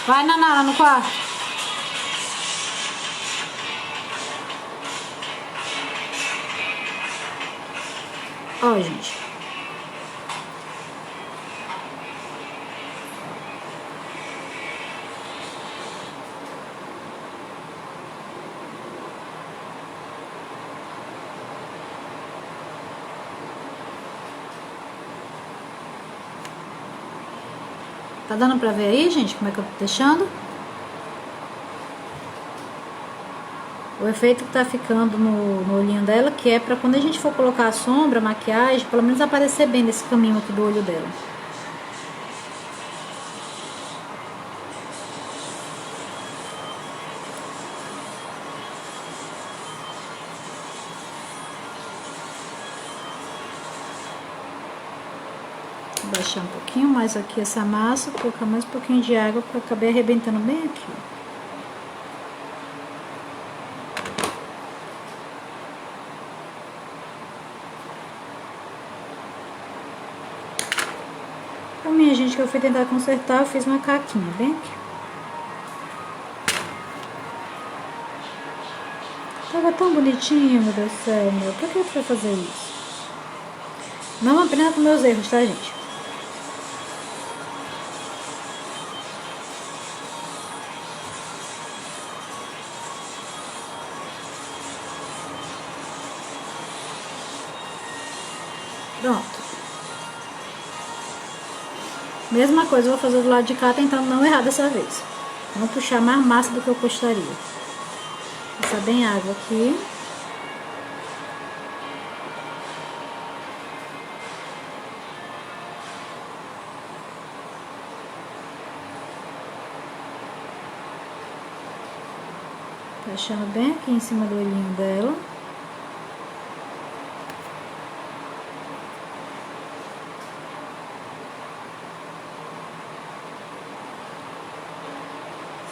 Vai, Naná, lá no quarto. Ó, gente. Tá dando pra ver aí, gente, como é que eu tô deixando? o efeito que tá ficando no olhinho dela, que é pra quando a gente for colocar a sombra, a maquiagem, pelo menos aparecer bem nesse caminho aqui do olho dela. Vou baixar um pouquinho mais aqui essa massa, colocar mais um pouquinho de água para acabar arrebentando bem aqui. Então, minha gente, que eu fui tentar consertar, eu fiz uma caquinha bem aqui. Tava tão bonitinho, meu Deus do céu, meu. Pra que eu fui fazer isso? Não aprenda com meus erros, tá, gente? Pronto. Mesma coisa eu vou fazer do lado de cá, tentando não errar dessa vez. Vou puxar mais massa do que eu gostaria. Passar bem água aqui. Deixando bem aqui em cima do olhinho dela.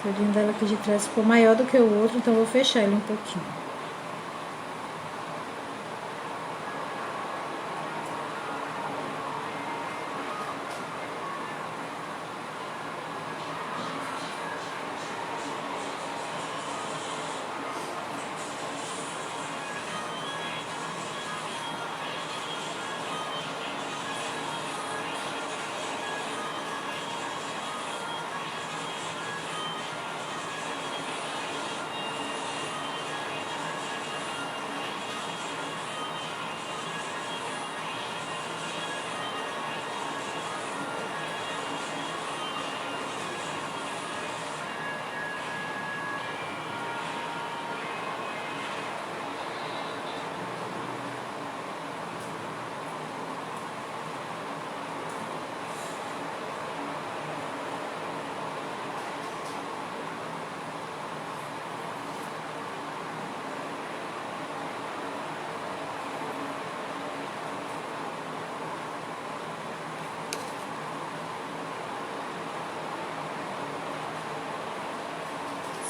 O olhinho dela aqui de trás ficou maior do que o outro, então eu vou fechar ele um pouquinho.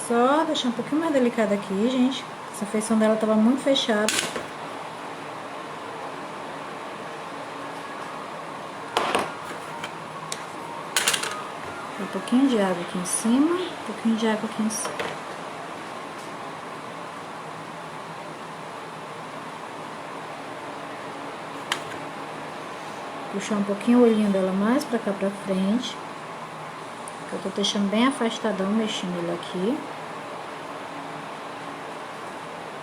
Só deixar um pouquinho mais delicada aqui, gente. Essa feição dela tava muito fechada. Um pouquinho de água aqui em cima, um pouquinho de água aqui em cima. Puxar um pouquinho o olhinho dela mais pra cá pra frente. Eu tô deixando bem afastadão, mexendo ele aqui.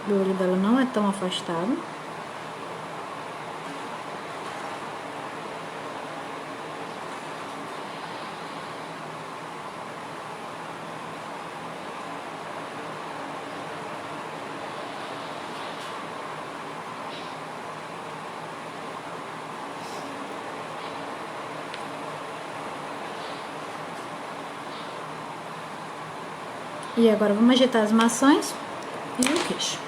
O olho dela não é tão afastado. E agora vamos ajeitar as maçãs e o queixo.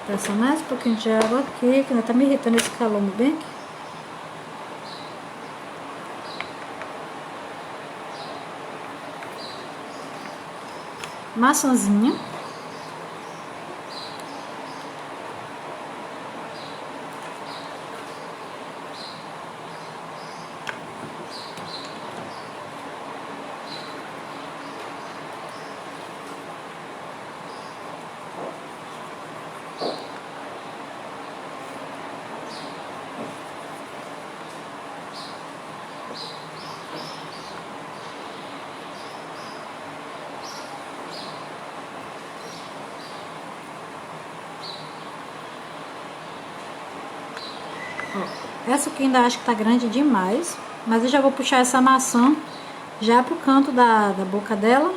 Passar mais um pouquinho de água aqui, que ainda tá me irritando esse calombo bem aqui. Maçãzinha. Ó, essa aqui ainda acho que tá grande demais, mas eu já vou puxar essa maçã já pro canto da boca dela,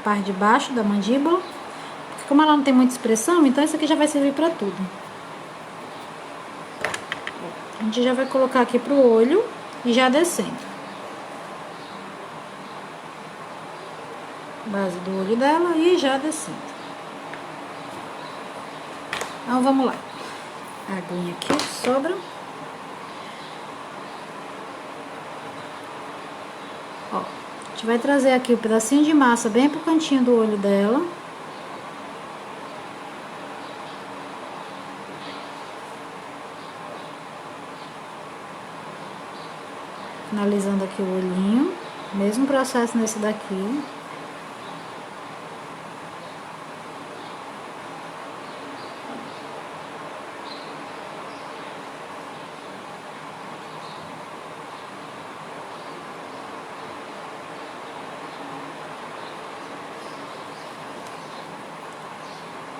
parte de baixo da mandíbula. Porque como ela não tem muita expressão, então isso aqui já vai servir pra tudo. A gente já vai colocar aqui pro olho e já descendo. Base do olho dela e já descendo. Então vamos lá. A aguinha aqui que sobra. Ó, a gente vai trazer aqui o pedacinho de massa bem pro cantinho do olho dela. Finalizando aqui o olhinho. Mesmo processo nesse daqui.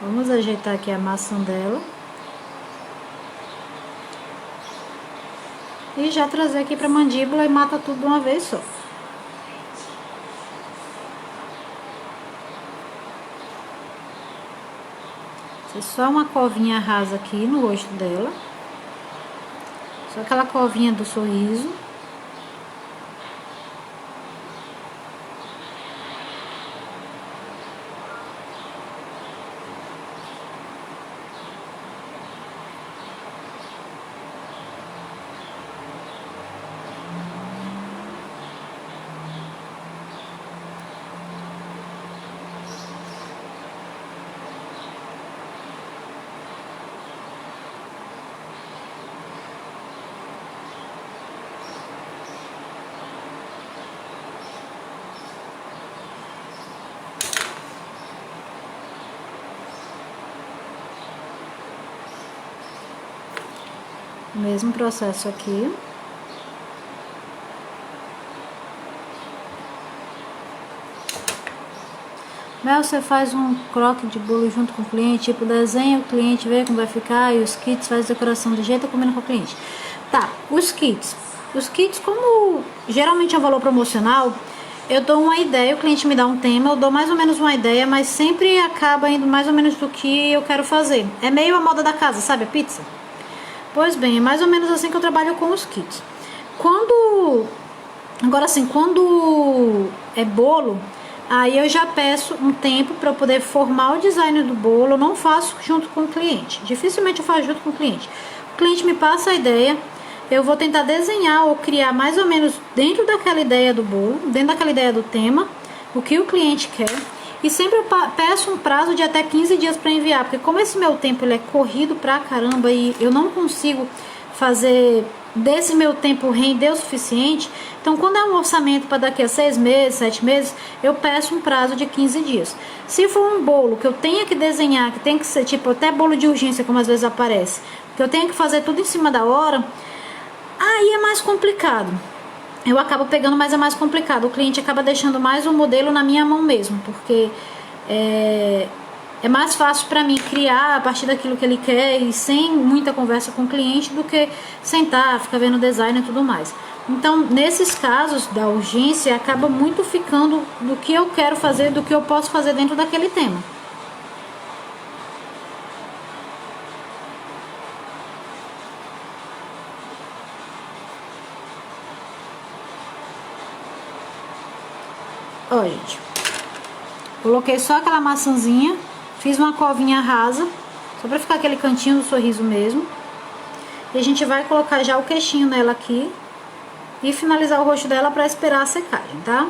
Vamos ajeitar aqui a maçã dela. E já trazer aqui pra mandíbula e mata tudo de uma vez só. É só uma covinha rasa aqui no rosto dela. Só aquela covinha do sorriso. Mesmo processo aqui. Mel, você faz um croque de bolo junto com o cliente, tipo desenha o cliente, vê como vai ficar e os kits faz decoração do jeito combina com o cliente. Tá, os kits. Os kits, como geralmente é um valor promocional, eu dou uma ideia, o cliente me dá um tema, eu dou mais ou menos uma ideia, mas sempre acaba indo mais ou menos do que eu quero fazer. É meio a moda da casa, sabe, a pizza? Pois bem, é mais ou menos assim que eu trabalho com os kits. Agora assim, quando é bolo, aí eu já peço um tempo para eu poder formar o design do bolo. Eu não faço junto com o cliente, dificilmente eu faço junto com o cliente. O cliente me passa a ideia, eu vou tentar desenhar ou criar mais ou menos dentro daquela ideia do bolo, dentro daquela ideia do tema, o que o cliente quer. E sempre eu peço um prazo de até 15 dias para enviar, porque como esse meu tempo ele é corrido pra caramba e eu não consigo fazer desse meu tempo render o suficiente, então quando é um orçamento para daqui a 6 meses, 7 meses, eu peço um prazo de 15 dias. Se for um bolo que eu tenha que desenhar, que tem que ser tipo até bolo de urgência, como às vezes aparece, que eu tenho que fazer tudo em cima da hora, aí é mais complicado. Eu acabo pegando, mas é mais complicado. O cliente acaba deixando mais o modelo na minha mão mesmo, porque é mais fácil para mim criar a partir daquilo que ele quer e sem muita conversa com o cliente do que sentar, ficar vendo design e tudo mais. Então, nesses casos da urgência, acaba muito ficando do que eu quero fazer, do que eu posso fazer dentro daquele tema. Ó, gente, coloquei só aquela maçãzinha, fiz uma covinha rasa, só pra ficar aquele cantinho do sorriso mesmo. E a gente vai colocar já o queixinho nela aqui e finalizar o rosto dela pra esperar a secagem, tá?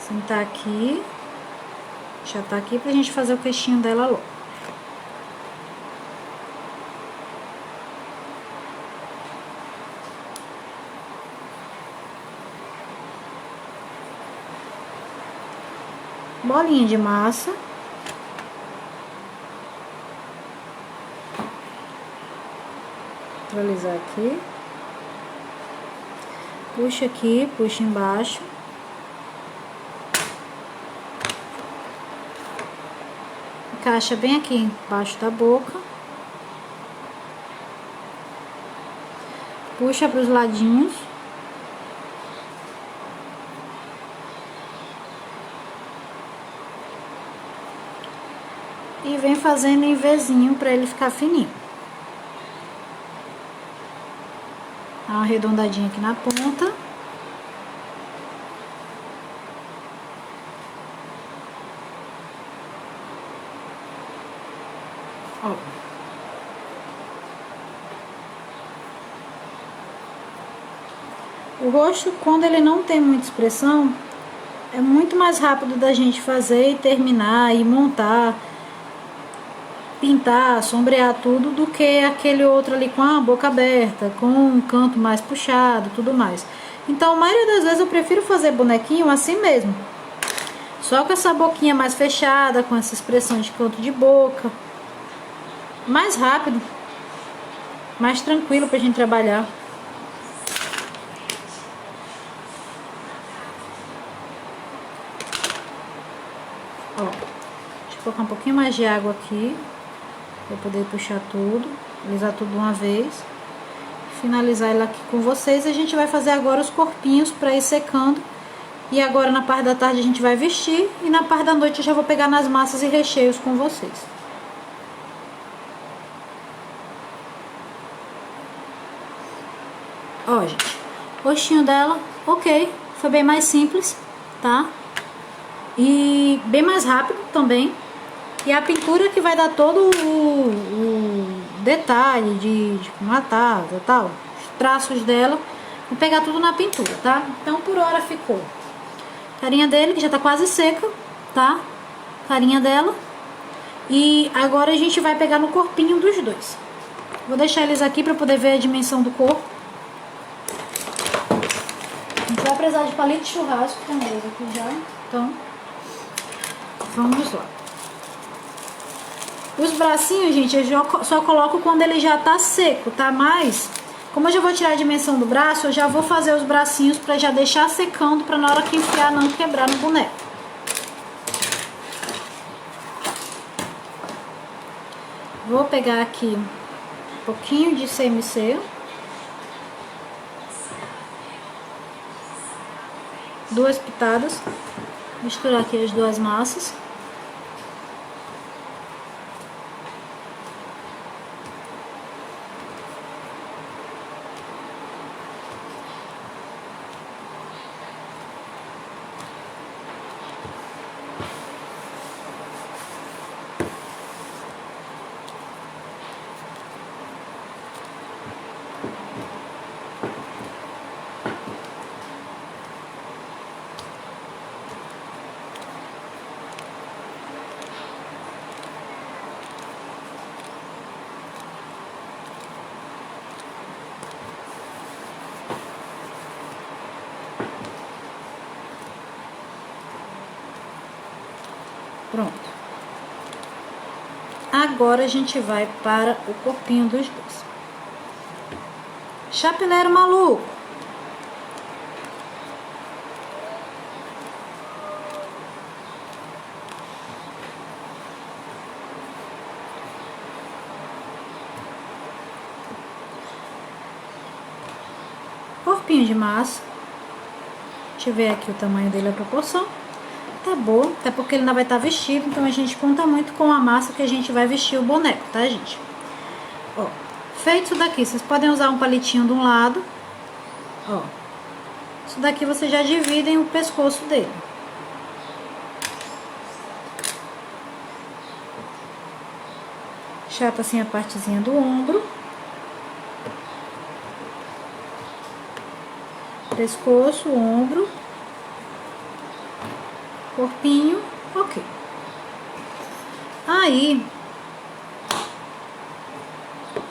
Sentar aqui, já tá aqui pra gente fazer o queixinho dela logo. Bolinha de massa. Centralizar aqui. Puxa aqui, puxa embaixo. Encaixa bem aqui embaixo da boca. Puxa para os ladinhos. E vem fazendo em Vzinho para ele ficar fininho. Dá uma arredondadinha aqui na ponta. Ó. O rosto, quando ele não tem muita expressão, é muito mais rápido da gente fazer e terminar e montar, pintar, sombrear tudo, do que aquele outro ali com a boca aberta, com um canto mais puxado, tudo mais. Então, a maioria das vezes eu prefiro fazer bonequinho assim mesmo, só com essa boquinha mais fechada, com essa expressão de canto de boca, mais rápido, mais tranquilo pra gente trabalhar. Ó, deixa eu colocar um pouquinho mais de água aqui para poder puxar tudo, alisar tudo de uma vez, finalizar ela aqui com vocês. A gente vai fazer agora os corpinhos para ir secando, e agora na parte da tarde a gente vai vestir, e na parte da noite eu já vou pegar nas massas e recheios com vocês. Ó, gente, o rostinho dela, ok, foi bem mais simples, tá? E bem mais rápido também. E a pintura que vai dar todo o detalhe de matar, tal, os traços dela. Vou pegar tudo na pintura, tá? Então por hora ficou carinha dele, que já tá quase seca, tá? Carinha dela. E agora a gente vai pegar no corpinho dos dois. Vou deixar eles aqui pra poder ver a dimensão do corpo. A gente vai precisar de palito de churrasco também aqui já. Então, vamos lá. Os bracinhos, gente, eu só coloco quando ele já tá seco, tá? Mas, como eu já vou tirar a dimensão do braço, eu já vou fazer os bracinhos pra já deixar secando, pra na hora que enfiar não quebrar no boneco. Vou pegar aqui um pouquinho de CMC. Duas pitadas. Misturar aqui as duas massas. Pronto. Agora a gente vai para o corpinho dos dois. Chapeleiro maluco. Corpinho de massa. Deixa eu ver aqui o tamanho dele, a proporção. Tá bom, até porque ele ainda vai estar vestido, então a gente conta muito com a massa que a gente vai vestir o boneco, tá, gente? Ó, feito isso daqui, vocês podem usar um palitinho de um lado, ó. Isso daqui vocês já dividem o pescoço dele. Chata assim a partezinha do ombro. Pescoço, ombro. Corpinho, ok. Aí,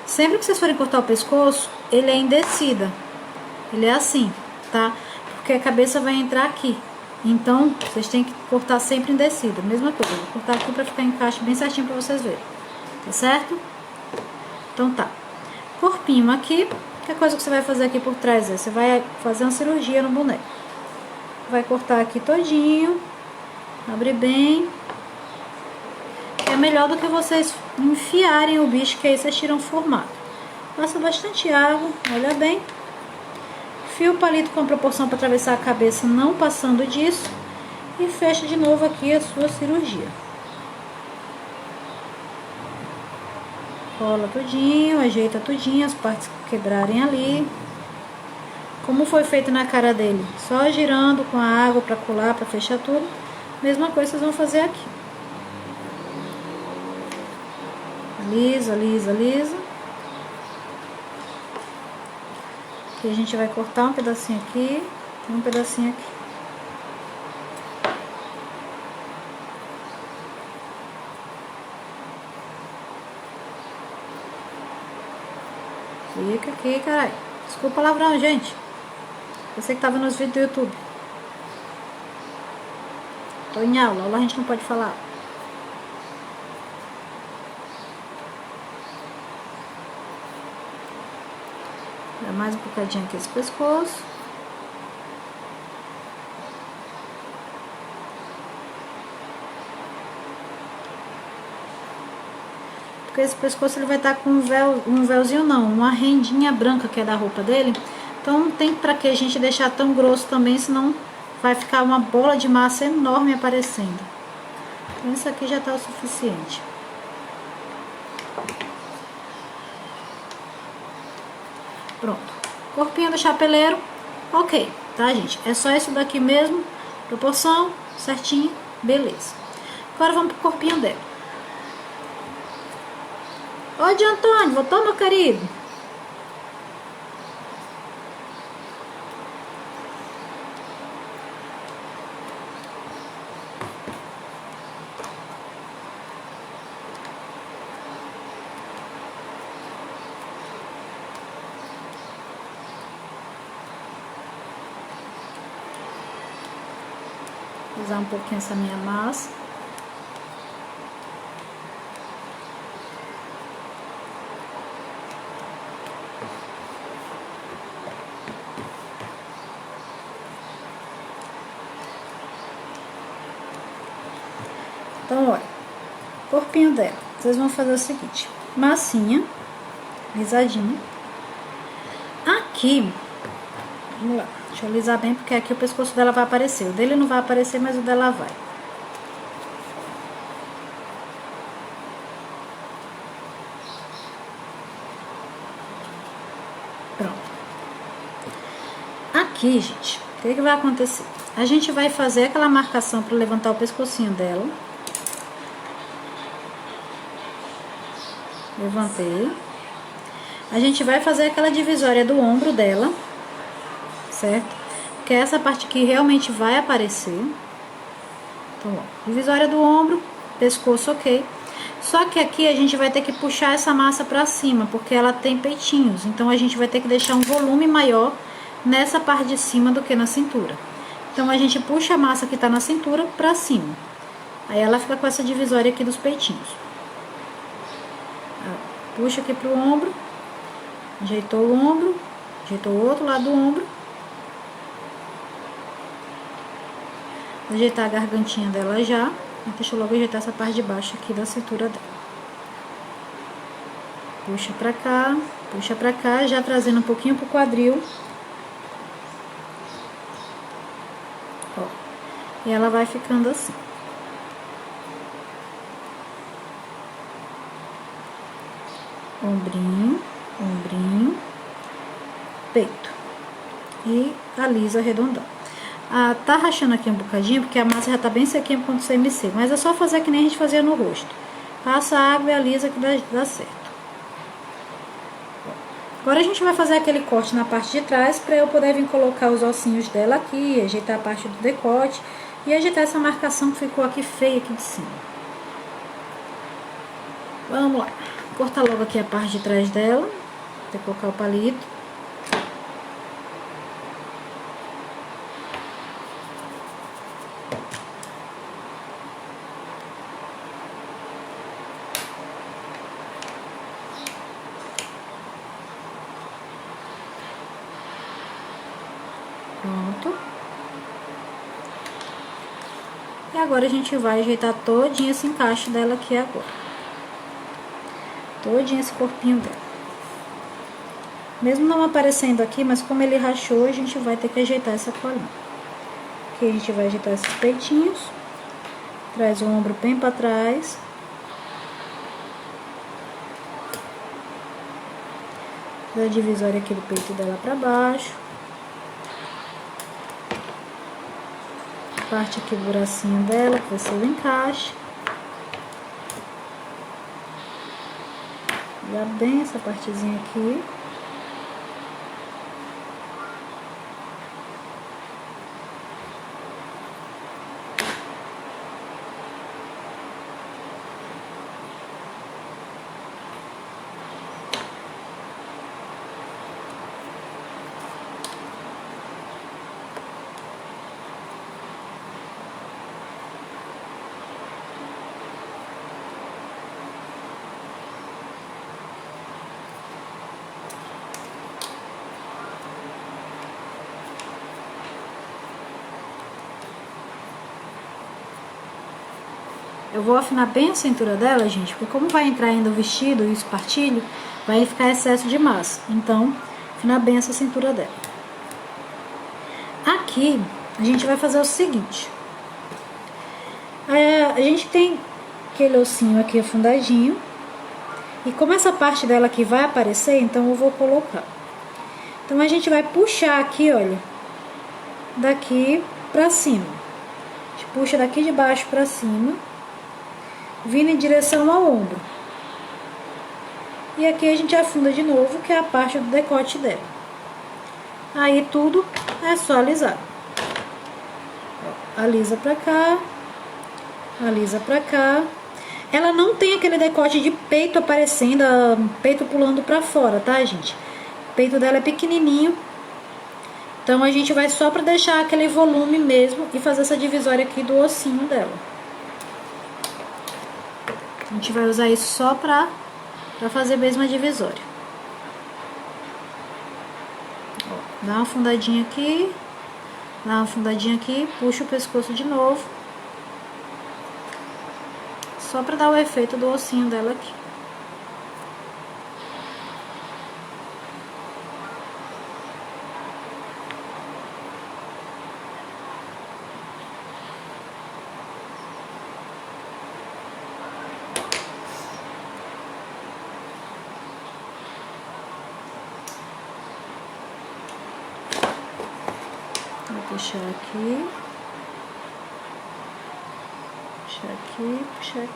sempre que vocês forem cortar o pescoço, ele é em descida. Ele é assim, tá? Porque a cabeça vai entrar aqui. Então, vocês têm que cortar sempre em descida. Mesma coisa, vou cortar aqui pra ficar em encaixe bem certinho pra vocês verem. Tá certo? Então tá. Corpinho aqui. Que coisa que você vai fazer aqui por trás? Você vai fazer uma cirurgia no boneco. Vai cortar aqui todinho. Abre bem. É melhor do que vocês enfiarem o bicho, que aí vocês tiram o formato. Passa bastante água, olha bem. Enfia o palito com a proporção para atravessar a cabeça, não passando disso. E fecha de novo aqui a sua cirurgia. Cola tudinho, ajeita tudinho, as partes que quebrarem ali. Como foi feito na cara dele? Só girando com a água para colar, para fechar tudo. Mesma coisa vocês vão fazer aqui. Alisa, alisa, alisa. Aqui a gente vai cortar um pedacinho aqui e um pedacinho aqui. Fica aqui, caralho. Desculpa o palavrão, gente. Você que tava nos vídeos do YouTube. Tô em aula a gente não pode falar. Dá mais um bocadinho aqui esse pescoço. Porque esse pescoço ele vai estar com um véuzinho não, uma rendinha branca que é da roupa dele. Então não tem pra que a gente deixar tão grosso também, senão vai ficar uma bola de massa enorme aparecendo. Então isso aqui já tá o suficiente. Pronto. Corpinho do chapeleiro, ok, tá, gente? É só isso daqui mesmo, proporção certinho, beleza. Agora vamos pro corpinho dela. Ô, de Antônio, voltou, meu querido? Vou usar um pouquinho essa minha massa. Então, olha, corpinho dela. Vocês vão fazer o seguinte: massinha, lisadinha. Aqui, vamos lá, deixa eu alisar bem, porque aqui o pescoço dela vai aparecer. O dele não vai aparecer, mas o dela vai. Pronto. Aqui, gente, o que vai acontecer? A gente vai fazer aquela marcação para levantar o pescocinho dela. Levantei. A gente vai fazer aquela divisória do ombro dela, certo? Que é essa parte que realmente vai aparecer. Então, ó, divisória do ombro, pescoço ok. Só que aqui a gente vai ter que puxar essa massa pra cima, porque ela tem peitinhos. Então a gente vai ter que deixar um volume maior nessa parte de cima do que na cintura. Então a gente puxa a massa que tá na cintura pra cima. Aí ela fica com essa divisória aqui dos peitinhos. Puxa aqui pro ombro. Ajeitou o ombro. Ajeitou o outro lado do ombro. Vou ajeitar a gargantinha dela já. E deixa eu logo ajeitar essa parte de baixo aqui da cintura dela. Puxa pra cá, já trazendo um pouquinho pro quadril. Ó. E ela vai ficando assim. Ombrinho, ombrinho, peito. E alisa arredondando. Ah, tá rachando aqui um bocadinho, porque a massa já tá bem sequinha quando você CMC. Mas é só fazer que nem a gente fazia no rosto. Passa a água e alisa que dá certo. Agora a gente vai fazer aquele corte na parte de trás, pra eu poder vir colocar os ossinhos dela aqui, ajeitar a parte do decote e ajeitar essa marcação que ficou aqui feia aqui de cima. Vamos lá. Corta logo aqui a parte de trás dela. Vou colocar o palito. Pronto. E agora a gente vai ajeitar todinho esse encaixe dela aqui agora. Todinho esse corpinho dela. Mesmo não aparecendo aqui, mas como ele rachou, a gente vai ter que ajeitar essa colinha. Aqui a gente vai ajeitar esses peitinhos. Traz o ombro bem pra trás. Da divisória aqui do peito dela pra baixo. Parte aqui do bracinho dela, que vai ser o encaixe. Dá bem essa partezinha aqui. Eu vou afinar bem a cintura dela, gente, porque como vai entrar ainda o vestido e o espartilho, vai ficar excesso de massa. Então, afinar bem essa cintura dela. Aqui, a gente vai fazer o seguinte. A gente tem aquele ossinho aqui afundadinho. E como essa parte dela aqui vai aparecer, então eu vou colocar. Então, a gente vai puxar aqui, olha, daqui pra cima. A gente puxa daqui de baixo pra cima, vindo em direção ao ombro. E aqui a gente afunda de novo, que é a parte do decote dela. Aí tudo é só alisar. Alisa pra cá, alisa pra cá. Ela não tem aquele decote de peito aparecendo, peito pulando pra fora, tá, gente? O peito dela é pequenininho. Então a gente vai só pra deixar aquele volume mesmo e fazer essa divisória aqui do ossinho dela. A gente vai usar isso só pra fazer mesmo a divisória. Ó, dá uma afundadinha aqui. Dá uma afundadinha aqui. Puxa o pescoço de novo. Só pra dar o efeito do ossinho dela aqui. Vou puxar aqui, puxar aqui, puxar aqui.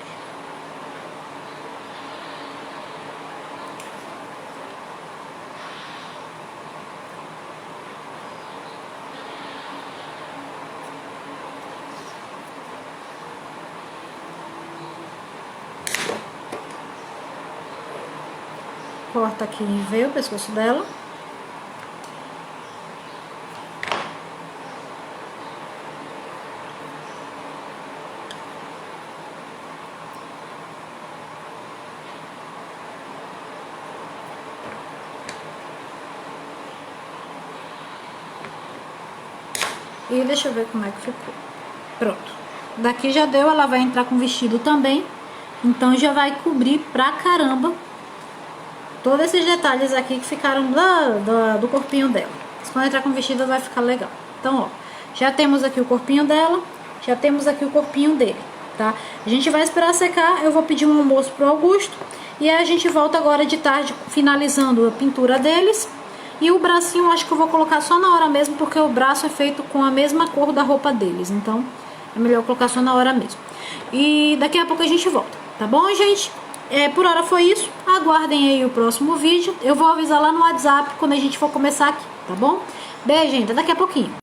Corta aqui e vê o pescoço dela. E deixa eu ver como é que ficou. Pronto. Daqui já deu, ela vai entrar com vestido também. Então já vai cobrir pra caramba todos esses detalhes aqui que ficaram do corpinho dela. Mas quando entrar com vestido vai ficar legal. Então, ó, já temos aqui o corpinho dela, já temos aqui o corpinho dele, tá? A gente vai esperar secar, eu vou pedir um almoço pro Augusto. E aí a gente volta agora de tarde finalizando a pintura deles. E o bracinho eu acho que eu vou colocar só na hora mesmo, porque o braço é feito com a mesma cor da roupa deles. Então, é melhor colocar só na hora mesmo. E daqui a pouco a gente volta, tá bom, gente? Por hora foi isso. Aguardem aí o próximo vídeo. Eu vou avisar lá no WhatsApp quando a gente for começar aqui, tá bom? Beijo, gente. Até daqui a pouquinho.